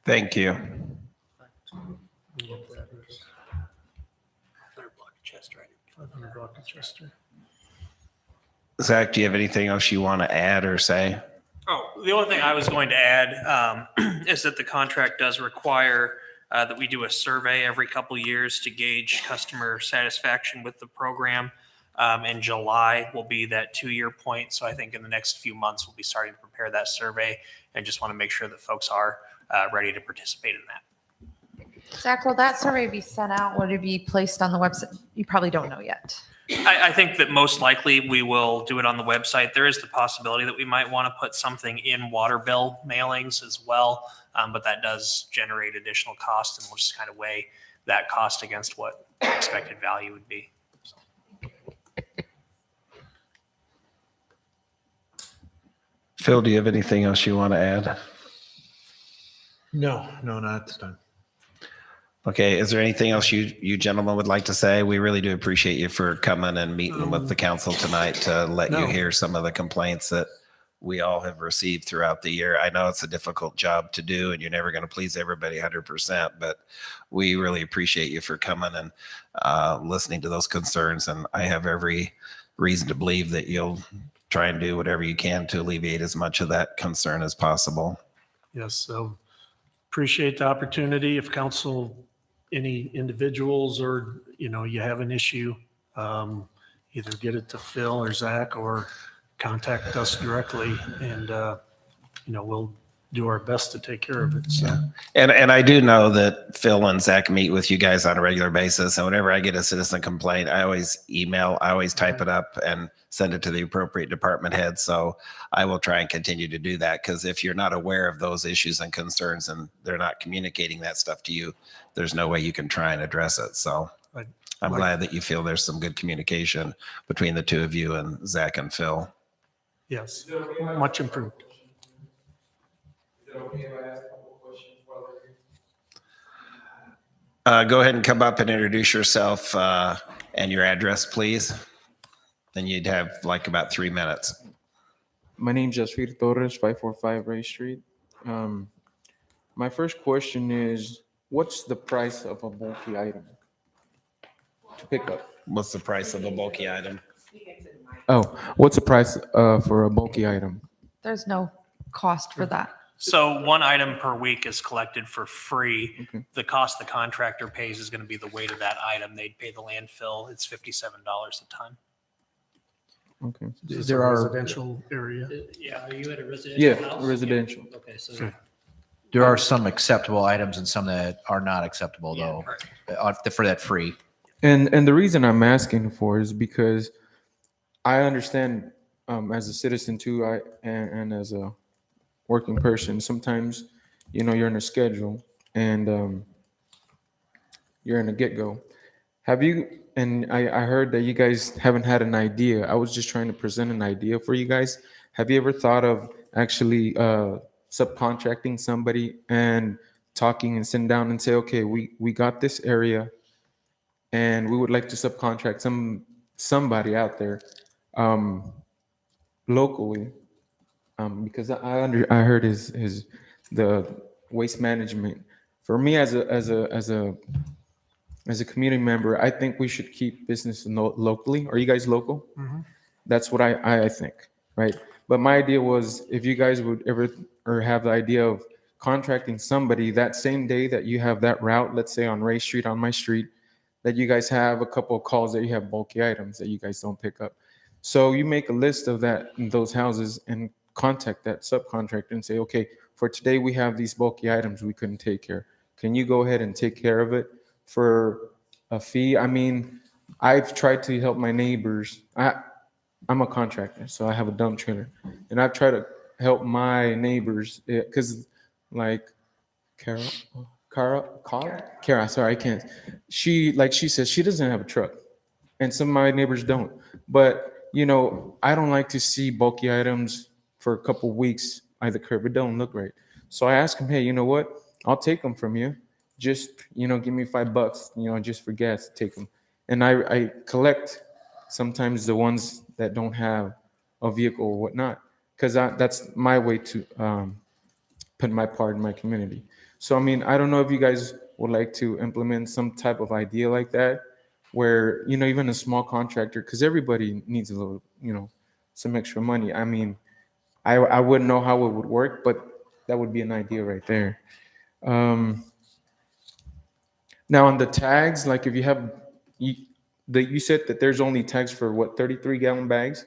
Speaker 7: Thank you. Zach, do you have anything else you want to add or say?
Speaker 9: Oh, the only thing I was going to add is that the contract does require that we do a survey every couple of years to gauge customer satisfaction with the program. In July will be that 2-year point. So I think in the next few months, we'll be starting to prepare that survey and just want to make sure that folks are ready to participate in that.
Speaker 3: Zach, will that survey be sent out? Would it be placed on the website? You probably don't know yet.
Speaker 9: I think that most likely we will do it on the website. There is the possibility that we might want to put something in water bill mailings as well, but that does generate additional cost, and we'll just kind of weigh that cost against what expected value would be.
Speaker 7: Phil, do you have anything else you want to add?
Speaker 5: No, not at this time.
Speaker 7: Okay, is there anything else you gentlemen would like to say? We really do appreciate you for coming and meeting with the council tonight to let you
Speaker 4: No.
Speaker 7: hear some of the complaints that we all have received throughout the year. I know it's a difficult job to do and you're never going to please everybody 100%, but we really appreciate you for coming and listening to those concerns. And I have every reason to believe that you'll try and do whatever you can to alleviate as much of that concern as possible.
Speaker 4: Yes, so appreciate the opportunity. If council, any individuals or, you have an issue, either get it to Phil or Zach or contact us directly and, we'll do our best to take care of it. So,
Speaker 7: And I do know that Phil and Zach meet with you guys on a regular basis. And whenever I get a citizen complaint, I always type it up and send it to the appropriate department head. So I will try and continue to do that, because if you're not aware of those issues and concerns and they're not communicating that stuff to you, there's no way you can try and address it. So I'm glad that you feel there's some good communication between the two of you and Zach and Phil.
Speaker 4: yes, much improved.
Speaker 7: Go ahead and come up and introduce yourself and your address, please. Then you'd have like about 3 minutes.
Speaker 12: My name's Jasfir Torres, 545 Ray Street. My first question is, what's the price of a bulky item to pick up?
Speaker 7: What's the price of a bulky item?
Speaker 12: Oh, what's the price for a bulky item?
Speaker 3: There's no cost for that.
Speaker 9: So one item per week is collected for free.
Speaker 12: Okay.
Speaker 9: The cost the contractor pays is going to be the weight of that item. They'd pay the landfill. It's $57 a ton.
Speaker 12: Okay.
Speaker 4: Is
Speaker 12: There
Speaker 4: it a
Speaker 12: are,
Speaker 4: residential area?
Speaker 6: Yeah, are you at a residential
Speaker 12: yeah,
Speaker 6: house?
Speaker 12: residential.
Speaker 6: Okay, so.
Speaker 4: Okay.
Speaker 5: There are some acceptable items and some that are not acceptable though, for that free.
Speaker 12: And the reason I'm asking for is because I understand as a citizen too, and as a working person, sometimes, you're in a schedule and you're in a get-go. Have you, and I heard that you guys haven't had an idea. I was just trying to present an idea for you guys. Have you ever thought of actually subcontracting somebody and talking and sitting down and say, okay, we got this area and we would like to subcontract somebody out there locally, because I heard the waste management. For me as a community member, I think we should keep business locally. Are you guys local?
Speaker 4: Mhm.
Speaker 12: That's what I think, right? But my idea was, if you guys would ever or have the idea of contracting somebody that same day that you have that route, let's say on Ray Street, on my street, that you guys have a couple of calls that you have bulky items that you guys don't pick up. So you make a list of those houses and contact that subcontractor and say, okay, for today we have these bulky items we couldn't take care. Can you go ahead and take care of it for a fee? I mean, I've tried to help my neighbors. I'm a contractor, so I have a dump trailer, and I've tried to help my neighbors because, like, Kara, sorry, I can't. She says she doesn't have a truck, and some of my neighbors don't. But I don't like to see bulky items for a couple weeks by the curb. It don't look right. So I asked him, hey, you know what? I'll take them from you. Just give me $5, just for gas to take them. And I collect sometimes the ones that don't have a vehicle or whatnot, because that's my way to put my part in my community. So, I mean, I don't know if you guys would like to implement some type of idea like that, where, even a small contractor, because everybody needs a little, some extra money. I mean, I wouldn't know how it would work, but that would be an idea right there. Now on the tags, like if you have, you said that there's only tags for what, 33-gallon bags?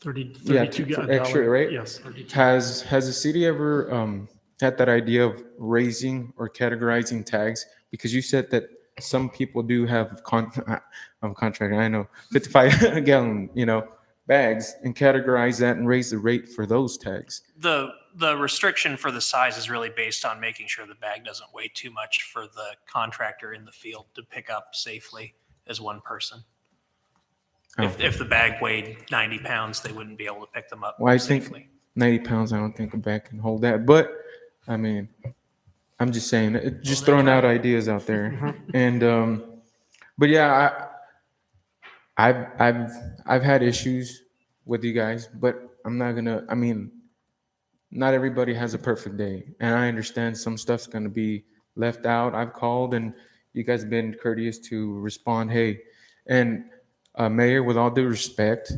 Speaker 4: 32
Speaker 12: for extra, right?
Speaker 4: Yes.
Speaker 12: Has the city ever had that idea of raising or categorizing tags, because you said that some people do have I'm contracting, I know, 55 gallon, bags, and categorize that and raise the rate for those tags.
Speaker 9: The restriction for the size is really based on making sure the bag doesn't weigh too much for the contractor in the field to pick up safely as one person. If the bag weighed 90 pounds, they wouldn't be able to pick them up
Speaker 12: Well, I
Speaker 9: safely.
Speaker 12: think 90 pounds, I don't think a bag can hold that. But I mean, I'm just saying, just throwing out ideas out there. And but yeah, I've had issues with you guys, but I'm not gonna. I mean, not everybody has a perfect day, and I understand some stuff's gonna be left out. I've called, and you guys have been courteous to respond. Hey, and Mayor, with all due respect,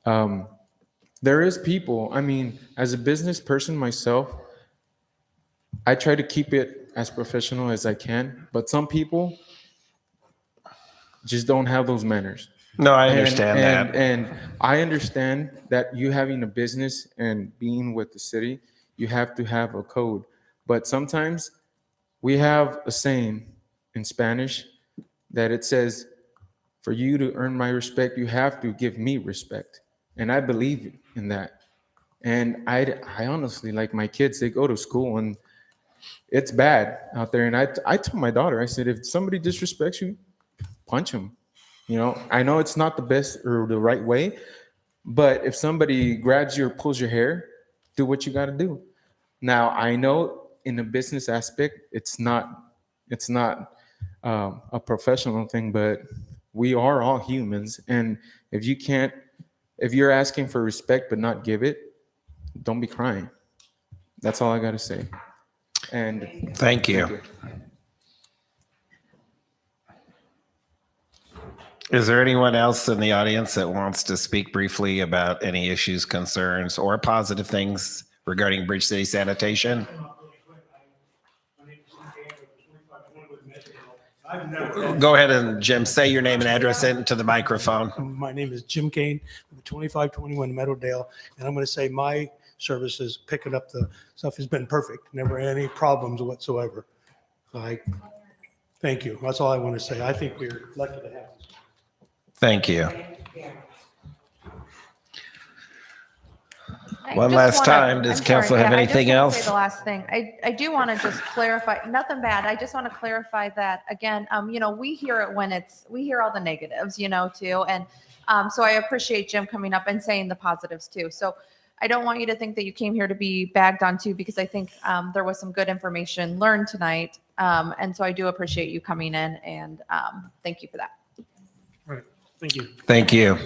Speaker 12: there is people. I mean, as a business person myself, I try to keep it as professional as I can, but some people just don't have those manners.
Speaker 7: No, I understand that.
Speaker 12: And I understand that you having a business and being with the city, you have to have a code. But sometimes we have a saying in Spanish that it says, for you to earn my respect, you have to give me respect. And I believe in that. And I honestly, like my kids, they go to school and it's bad out there. And I told my daughter, I said, if somebody disrespects you, punch him. I know it's not the best or the right way, but if somebody grabs you or pulls your hair, do what you got to do. Now, I know in the business aspect, it's not a professional thing, but we are all humans. And if you're asking for respect but not give it, don't be crying. That's all I got to say. And
Speaker 7: Thank you. Is there anyone else in the audience that wants to speak briefly about any issues, concerns, or positive things regarding Bridge City sanitation? Go ahead and, Jim, say your name and address into the microphone.
Speaker 13: My name is Jim Kane, 2521 Meadowdale, and I'm going to say my services picking up the stuff has been perfect. Never had any problems whatsoever. Thank you. That's all I want to say. I think we're lucky to have this.
Speaker 7: Thank you.
Speaker 3: I
Speaker 7: One
Speaker 3: just
Speaker 7: last
Speaker 3: wanna-
Speaker 7: time, does
Speaker 3: I'm sorry,
Speaker 7: council have
Speaker 3: yeah,
Speaker 7: anything
Speaker 3: I just wanna say
Speaker 7: else?
Speaker 3: the last thing. I do want to just clarify, nothing bad. I just want to clarify that again, we hear it when we hear all the negatives, too. And so I appreciate Jim coming up and saying the positives too. So I don't want you to think that you came here to be bagged on too, because I think there was some good information learned tonight. And so I do appreciate you coming in, and thank you for that.
Speaker 13: All right. Thank you.
Speaker 7: Thank you.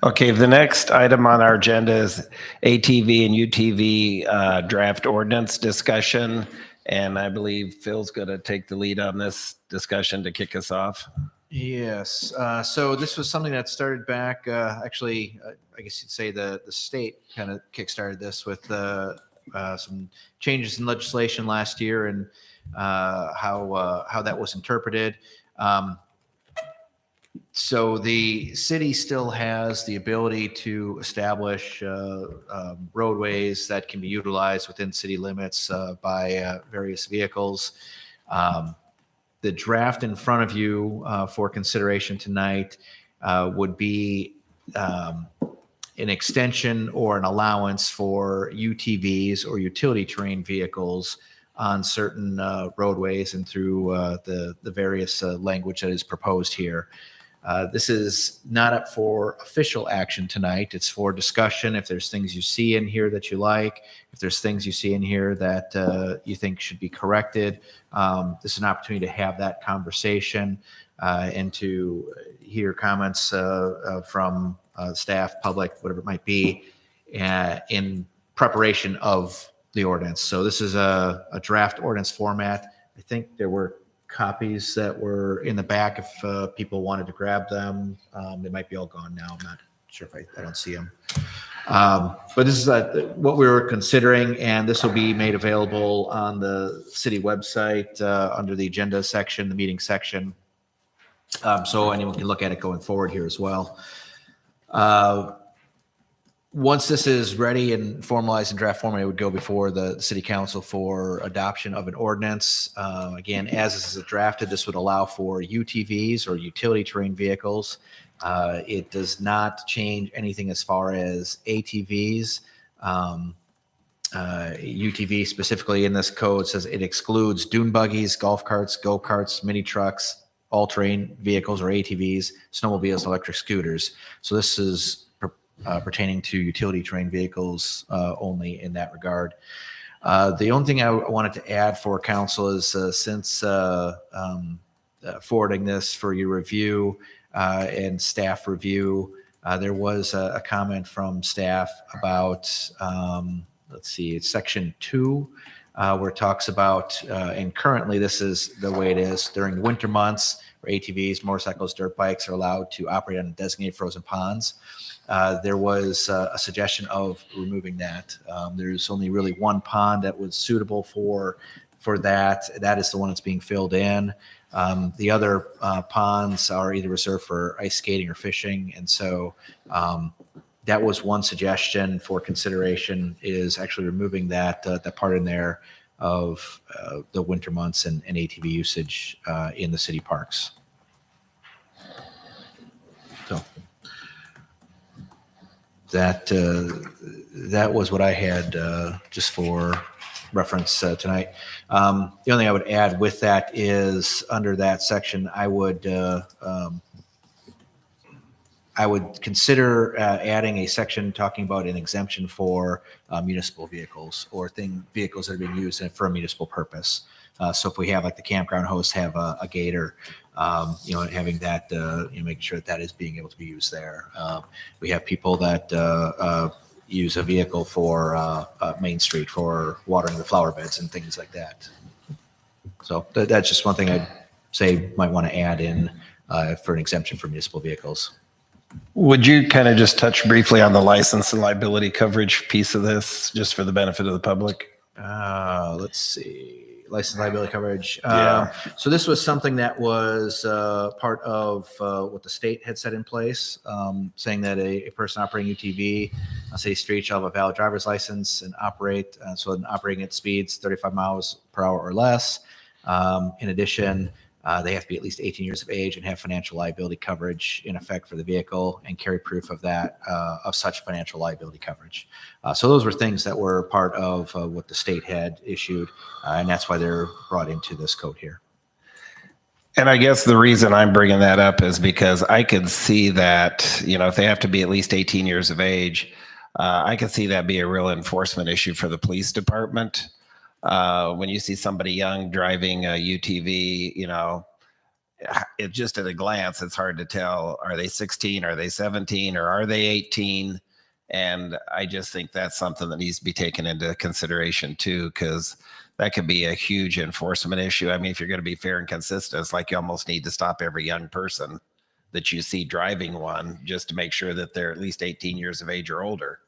Speaker 7: Okay, the next item on our agenda is ATV and UTV draft ordinance discussion. And I believe Phil's going to take the lead on this discussion to kick us off.
Speaker 5: Yes. So this was something that started back, actually, I guess you'd say the state kind of kickstarted this with some changes in legislation last year and how that was interpreted. So the city still has the ability to establish roadways that can be utilized within city limits by various vehicles. The draft in front of you for consideration tonight would be an extension or an allowance for UTVs or utility terrain vehicles on certain roadways and through the various language that is proposed here. This is not up for official action tonight. It's for discussion. If there's things you see in here that you like, if there's things you see in here that you think should be corrected, this is an opportunity to have that conversation and to hear comments from staff, public, whatever it might be, in preparation of the ordinance. So this is a draft ordinance format. I think there were copies that were in the back if people wanted to grab them. They might be all gone now. I'm not sure if I don't see them. But this is what we were considering, and this will be made available on the city website under the agenda section, the meeting section. So anyone can look at it going forward here as well. Once this is ready and formalized in draft form, it would go before the city council for adoption of an ordinance. Again, as this is drafted, this would allow for UTVs or utility terrain vehicles. It does not change anything as far as ATVs. UTV specifically in this code says it excludes dune buggies, golf carts, go-karts, mini trucks, all-terrain vehicles or ATVs, snowmobiles, and electric scooters. So this is pertaining to utility terrain vehicles only in that regard. The only thing I wanted to add for council is since forwarding this for your review and staff review, there was a comment from staff about, let's see, it's section 2, where it talks about, and currently this is the way it is, during winter months where ATVs, motorcycles, dirt bikes are allowed to operate on designated frozen ponds. There was a suggestion of removing that. There's only really one pond that was suitable for that. That is the one that's being filled in. The other ponds are either reserved for ice skating or fishing. And so that was one suggestion for consideration, is actually removing that part in there of the winter months and ATV usage in the city parks. So that was what I had just for reference tonight. The only thing I would add with that is under that section, I would consider adding a section talking about an exemption for municipal vehicles or vehicles that are being used for a municipal purpose. So if we have like the campground hosts have a gator, having that, making sure that is being able to be used there. We have people that use a vehicle for Main Street for watering the flower beds and things like that. So that's just one thing I'd say might want to add in for an exemption for municipal vehicles.
Speaker 7: Would you kind of just touch briefly on the license and liability coverage piece of this, just for the benefit of the public?
Speaker 5: Let's see. License liability coverage.
Speaker 7: Yeah.
Speaker 5: So this was something that was part of what the state had set in place, saying that a person operating UTV on city street shall have a valid driver's license and operate, operating at speeds 35 miles per hour or less. In addition, they have to be at least 18 years of age and have financial liability coverage in effect for the vehicle and carry proof of that, of such financial liability coverage. So those were things that were part of what the state had issued, and that's why they're brought into this code here.
Speaker 7: And I guess the reason I'm bringing that up is because I could see that, if they have to be at least 18 years of age, I could see that be a real enforcement issue for the police department. When you see somebody young driving a UTV, it just at a glance, it's hard to tell, are they 16, are they 17, or are they 18? And I just think that's something that needs to be taken into consideration too, because that could be a huge enforcement issue. I mean, if you're going to be fair and consistent, it's like you almost need to stop every young person that you see driving one just to make sure that they're at least 18 years of age or older.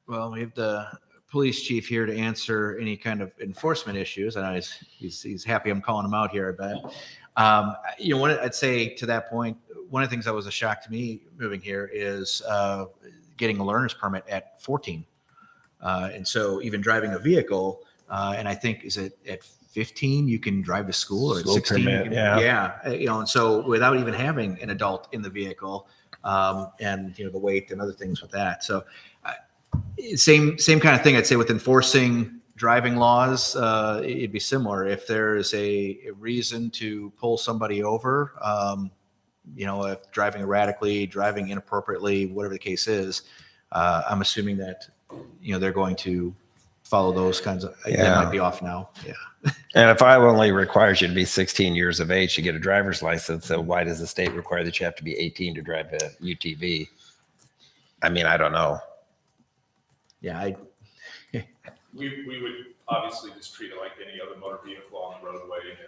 Speaker 5: Well, we have the police chief here to answer any kind of enforcement issues. I know he's happy I'm calling him out here, I bet. What I'd say to that point, one of the things that was a shock to me moving here is getting a learner's permit at 14. And so even driving a vehicle, and I think, is it at 15 you can drive to school, or at 16?
Speaker 7: Permit, yeah.
Speaker 5: And so without even having an adult in the vehicle, and the weight and other things with that. So same kind of thing I'd say with enforcing driving laws. It'd be similar. If there's a reason to pull somebody over, if driving erratically, driving inappropriately, whatever the case is, I'm assuming that they're going to follow those kinds of.
Speaker 7: Yeah.
Speaker 5: That might be off now. Yeah.
Speaker 7: And if Iowa only requires you to be 16 years of age to get a driver's license, so why does the state require that you have to be 18 to drive a UTV? I mean, I don't know.
Speaker 5: Yeah,
Speaker 14: We would obviously just treat it like any other motor vehicle on the roadway, and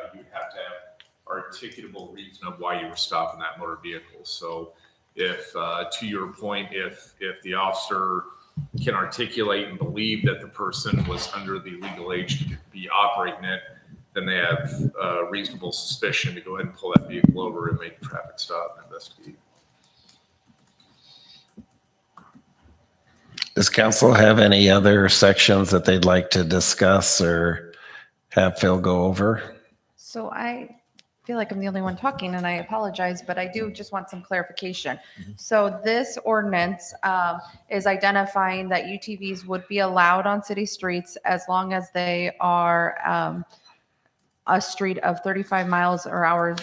Speaker 14: if you'd have to have articulable reason of why you were stopping that motor vehicle. So if, to your point, if the officer can articulate and believe that the person was under the legal age to be operating it, then they have reasonable suspicion to go ahead and pull that vehicle over and make a traffic stop and investigate.
Speaker 7: Does council have any other sections that they'd like to discuss or have Phil go over?
Speaker 3: So I feel like I'm the only one talking and I apologize, but I do just want some clarification. So this ordinance is identifying that UTVs would be allowed on city streets as long as they are a street of 35 miles per hour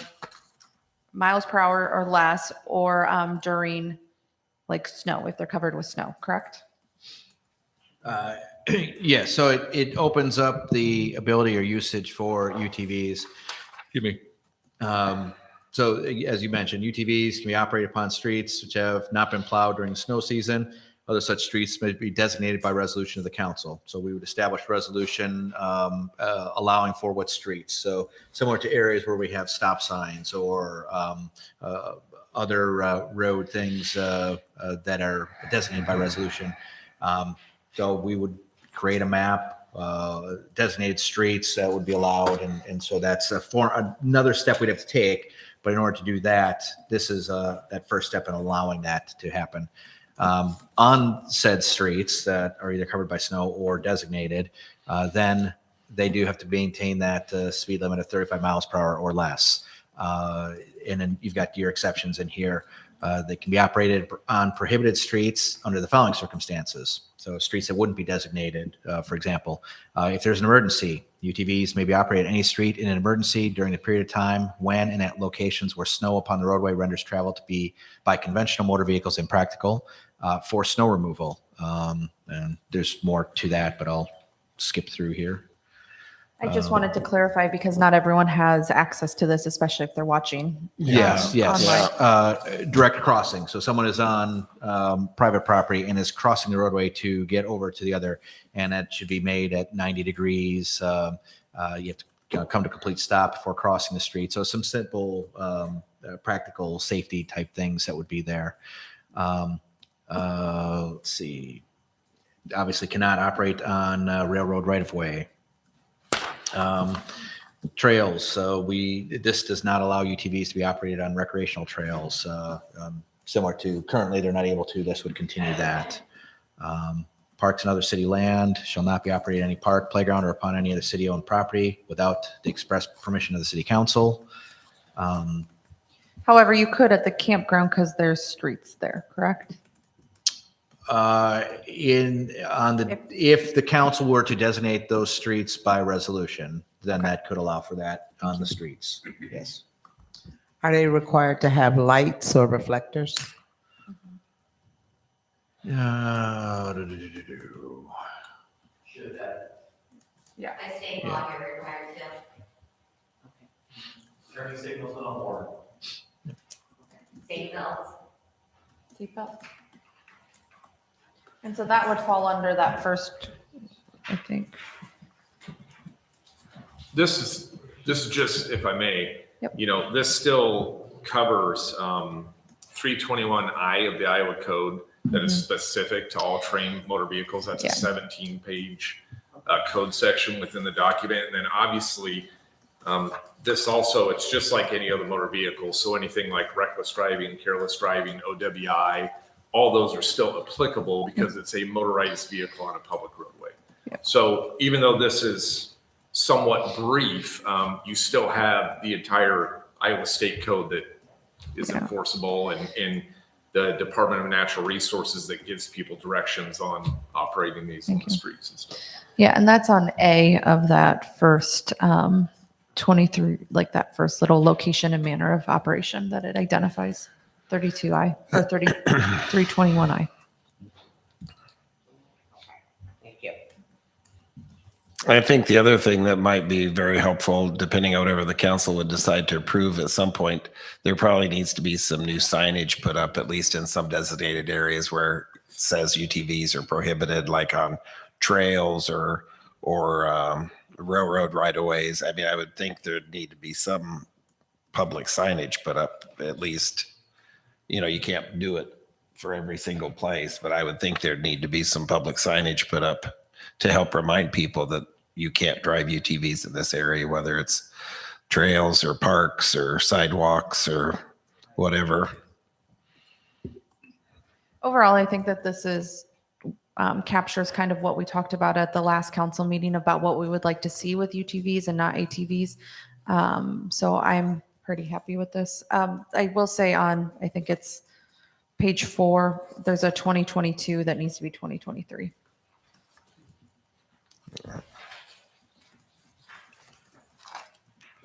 Speaker 3: or less, or during like snow, if they're covered with snow, correct?
Speaker 5: Yeah, so it opens up the ability or usage for UTVs. Excuse me. So as you mentioned, UTVs can be operated upon streets which have not been plowed during the snow season. Other such streets may be designated by resolution of the council. So we would establish resolution allowing for what streets. So similar to areas where we have stop signs or other road things that are designated by resolution. So we would create a map, designated streets that would be allowed. And so that's another step we'd have to take. But in order to do that, this is that first step in allowing that to happen. On said streets that are either covered by snow or designated, then they do have to maintain that speed limit of 35 miles per hour or less. And then you've got your exceptions in here. They can be operated on prohibited streets under the following circumstances. So streets that wouldn't be designated, for example, if there's an emergency, UTVs may be operated at any street in an emergency during the period of time when and at locations where snow upon the roadway renders travel to be by conventional motor vehicles impractical for snow removal. And there's more to that, but I'll skip through here.
Speaker 3: I just wanted to clarify because not everyone has access to this, especially if they're watching.
Speaker 5: Yes.
Speaker 3: Online.
Speaker 5: Direct crossing. So someone is on private property and is crossing the roadway to get over to the other, and that should be made at 90 degrees. You have to come to complete stop before crossing the street. So some simple, practical safety type things that would be there. Let's see. Obviously cannot operate on railroad right of way. Trails. So this does not allow UTVs to be operated on recreational trails. Similar to currently, they're not able to. This would continue that. Parks and other city land shall not be operated in any park, playground, or upon any other city-owned property without the express permission of the city council.
Speaker 3: However, you could at the campground because there's streets there, correct?
Speaker 5: If the council were to designate those streets by resolution, then that could allow for that on the streets. Yes.
Speaker 8: Are they required to have lights or reflectors?
Speaker 3: Yeah.
Speaker 15: By state law, you're required to.
Speaker 4: Turning signals on board.
Speaker 15: State belts.
Speaker 3: Seatbelt. And so that would fall under that first, I think.
Speaker 14: This is just, if I may,
Speaker 3: Yep.
Speaker 14: this still covers 321I of the Iowa Code that is specific to all trained motor vehicles. That's a 17-page code section within the document. And then obviously, this also, it's just like any other motor vehicle. So anything like reckless driving, careless driving, OWI, all those are still applicable because it's a motorized vehicle on a public roadway.
Speaker 3: Yep.
Speaker 14: So even though this is somewhat brief, you still have the entire Iowa State Code that is enforceable and the Department of Natural Resources that gives people directions on operating these on the streets and stuff.
Speaker 3: Yeah, and that's on A of that first 23, like that first little location and manner of operation that it identifies, 32I or 321I.
Speaker 7: I think the other thing that might be very helpful, depending on whatever the council would decide to approve at some point, there probably needs to be some new signage put up, at least in some designated areas where it says UTVs are prohibited, like on trails or railroad right-of-ways. I mean, I would think there'd need to be some public signage put up, at least. You can't do it for every single place, but I would think there'd need to be some public signage put up to help remind people that you can't drive UTVs in this area, whether it's trails or parks or sidewalks or whatever.
Speaker 3: Overall, I think that this is captures kind of what we talked about at the last council meeting about what we would like to see with UTVs and not ATVs. So I'm pretty happy with this. I will say I think it's page 4, there's a 2022 that needs to be 2023.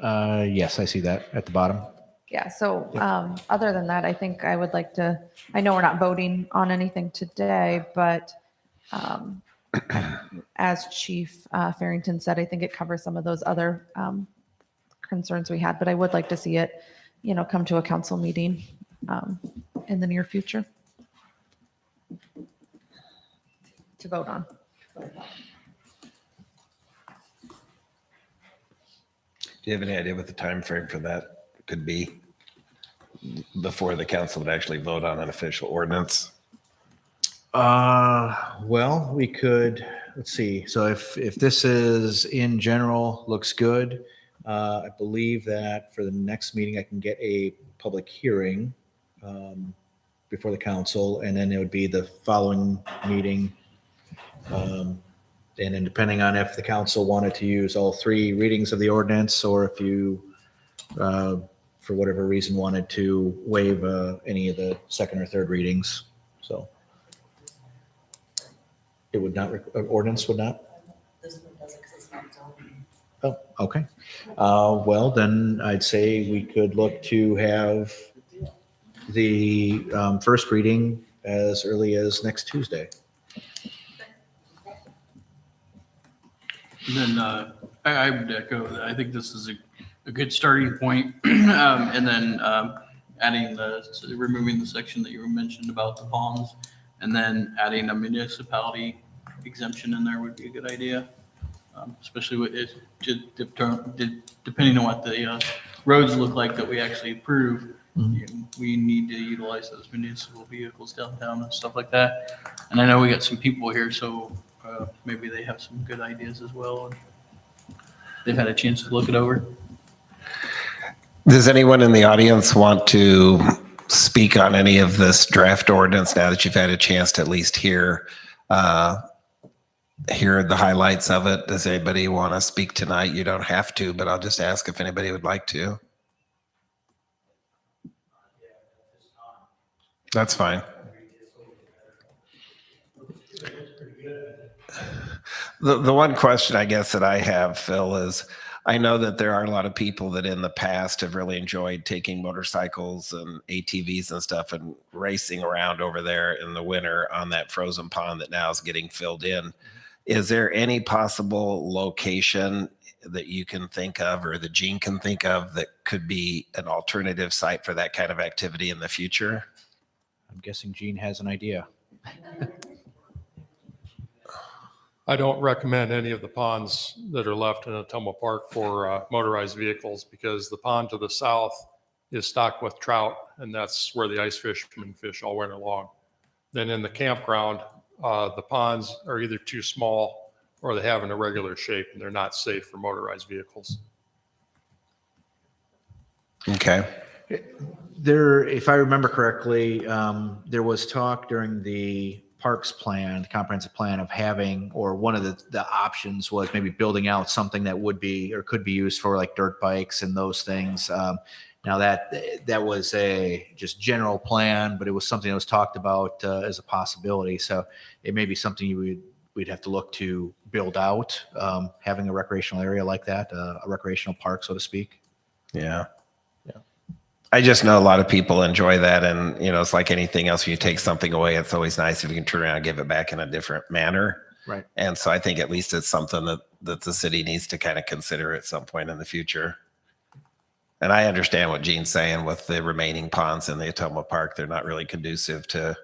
Speaker 5: Yes, I see that at the bottom.
Speaker 3: Yeah, so other than that, I think I would like to, I know we're not voting on anything today, but as Chief Farrington said, I think it covers some of those other concerns we had, but I would like to see it, come to a council meeting in the near future to vote on.
Speaker 7: Do you have any idea what the time frame for that could be before the council would actually vote on an official ordinance?
Speaker 5: Well, we could, let's see. So if this is in general, looks good. I believe that for the next meeting, I can get a public hearing before the council, and then it would be the following meeting. And then depending on if the council wanted to use all 3 readings of the ordinance, or if you, for whatever reason, wanted to waive any of the second or third readings. So it would not, ordinance would not?
Speaker 15: This one doesn't because it's not zoning.
Speaker 5: Oh, okay. Well, then I'd say we could look to have the first reading as early as next Tuesday.
Speaker 16: And then I would echo that. I think this is a good starting point. And then adding removing the section that you mentioned about the ponds, and then adding a municipality exemption in there would be a good idea. Especially with it, depending on what the roads look like that we actually approve. We need to utilize those municipal vehicles downtown and stuff like that. And I know we got some people here, so maybe they have some good ideas as well. And they've had a chance to look it over.
Speaker 7: Does anyone in the audience want to speak on any of this draft ordinance now that you've had a chance to at least hear the highlights of it? Does anybody want to speak tonight? You don't have to, but I'll just ask if anybody would like to. That's fine. The one question I guess that I have, Phil, is I know that there are a lot of people that in the past have really enjoyed taking motorcycles and ATVs and stuff and racing around over there in the winter on that frozen pond that now is getting filled in. Is there any possible location that you can think of or that Gene can think of that could be an alternative site for that kind of activity in the future?
Speaker 5: I'm guessing Gene has an idea.
Speaker 17: I don't recommend any of the ponds that are left in Ottumwa Park for motorized vehicles because the pond to the south is stocked with trout, and that's where the ice fishermen fish all winter long. Then in the campground, the ponds are either too small or they have an irregular shape and they're not safe for motorized vehicles.
Speaker 7: Okay.
Speaker 5: There, if I remember correctly, there was talk during the parks plan, the comprehensive plan, of having, or one of the options was maybe building out something that would be or could be used for like dirt bikes and those things. Now that was a just general plan, but it was something that was talked about as a possibility. So it may be something we'd have to look to build out, having a recreational area like that, a recreational park, so to speak.
Speaker 7: Yeah. I just know a lot of people enjoy that. And, it's like anything else. When you take something away, it's always nice if you can turn around and give it back in a different manner.
Speaker 5: Right.
Speaker 7: And so I think at least it's something that the city needs to kind of consider at some point in the future. And I understand what Gene's saying with the remaining ponds in the Ottumwa Park. They're not really conducive to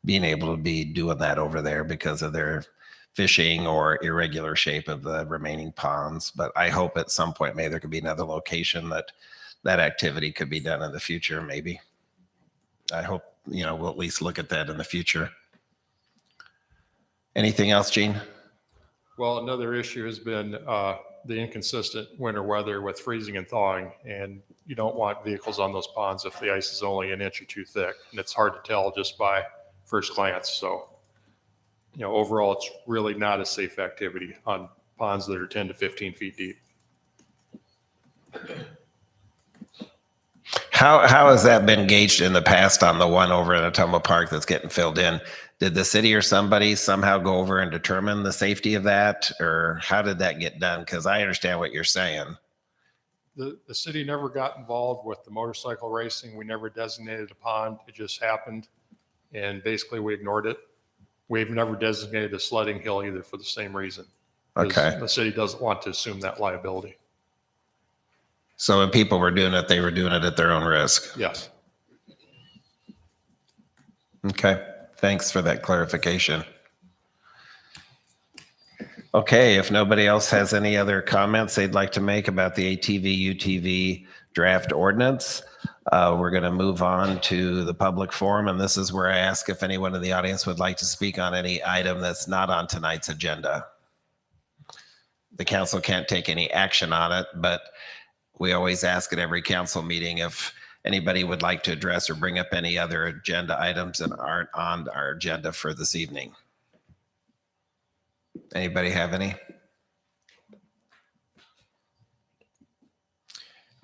Speaker 7: being able to be doing that over there because of their fishing or irregular shape of the remaining ponds. But I hope at some point maybe there could be another location that activity could be done in the future, maybe. I hope, we'll at least look at that in the future. Anything else, Gene?
Speaker 17: Well, another issue has been the inconsistent winter weather with freezing and thawing, and you don't want vehicles on those ponds if the ice is only an inch or two thick, and it's hard to tell just by first glance. So overall, it's really not a safe activity on ponds that are 10 to 15 feet deep.
Speaker 7: How has that been gauged in the past on the one over in Ottumwa Park that's getting filled in? Did the city or somebody somehow go over and determine the safety of that, or how did that get done? Because I understand what you're saying.
Speaker 17: The city never got involved with the motorcycle racing. We never designated a pond. It just happened. And basically we ignored it. We've never designated a sledding hill either for the same reason. 'Cause
Speaker 7: Okay.
Speaker 17: The city doesn't want to assume that liability.
Speaker 7: So when people were doing it, they were doing it at their own risk.
Speaker 17: Yes.
Speaker 7: Okay. Thanks for that clarification. Okay, if nobody else has any other comments they'd like to make about the ATV UTV draft ordinance, we're going to move on to the public forum, and this is where I ask if anyone in the audience would like to speak on any item that's not on tonight's agenda. The council can't take any action on it, but we always ask at every council meeting if anybody would like to address or bring up any other agenda items that aren't on our agenda for this evening. Anybody have any?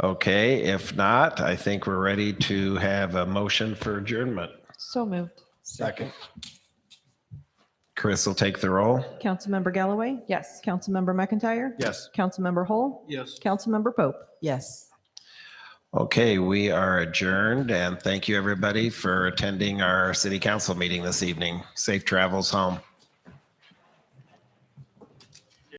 Speaker 7: Okay, if not, I think we're ready to have a motion for adjournment.
Speaker 3: So moved.
Speaker 10: Second.
Speaker 7: Chris will take the roll.
Speaker 1: Councilmember Galloway?
Speaker 3: Yes.
Speaker 1: Councilmember McIntyre?
Speaker 10: Yes.
Speaker 1: Councilmember Hull?
Speaker 16: Yes.
Speaker 1: Councilmember Pope?
Speaker 8: Yes.
Speaker 7: Okay, we are adjourned, and thank you everybody for attending our city council meeting this evening. Safe travels home.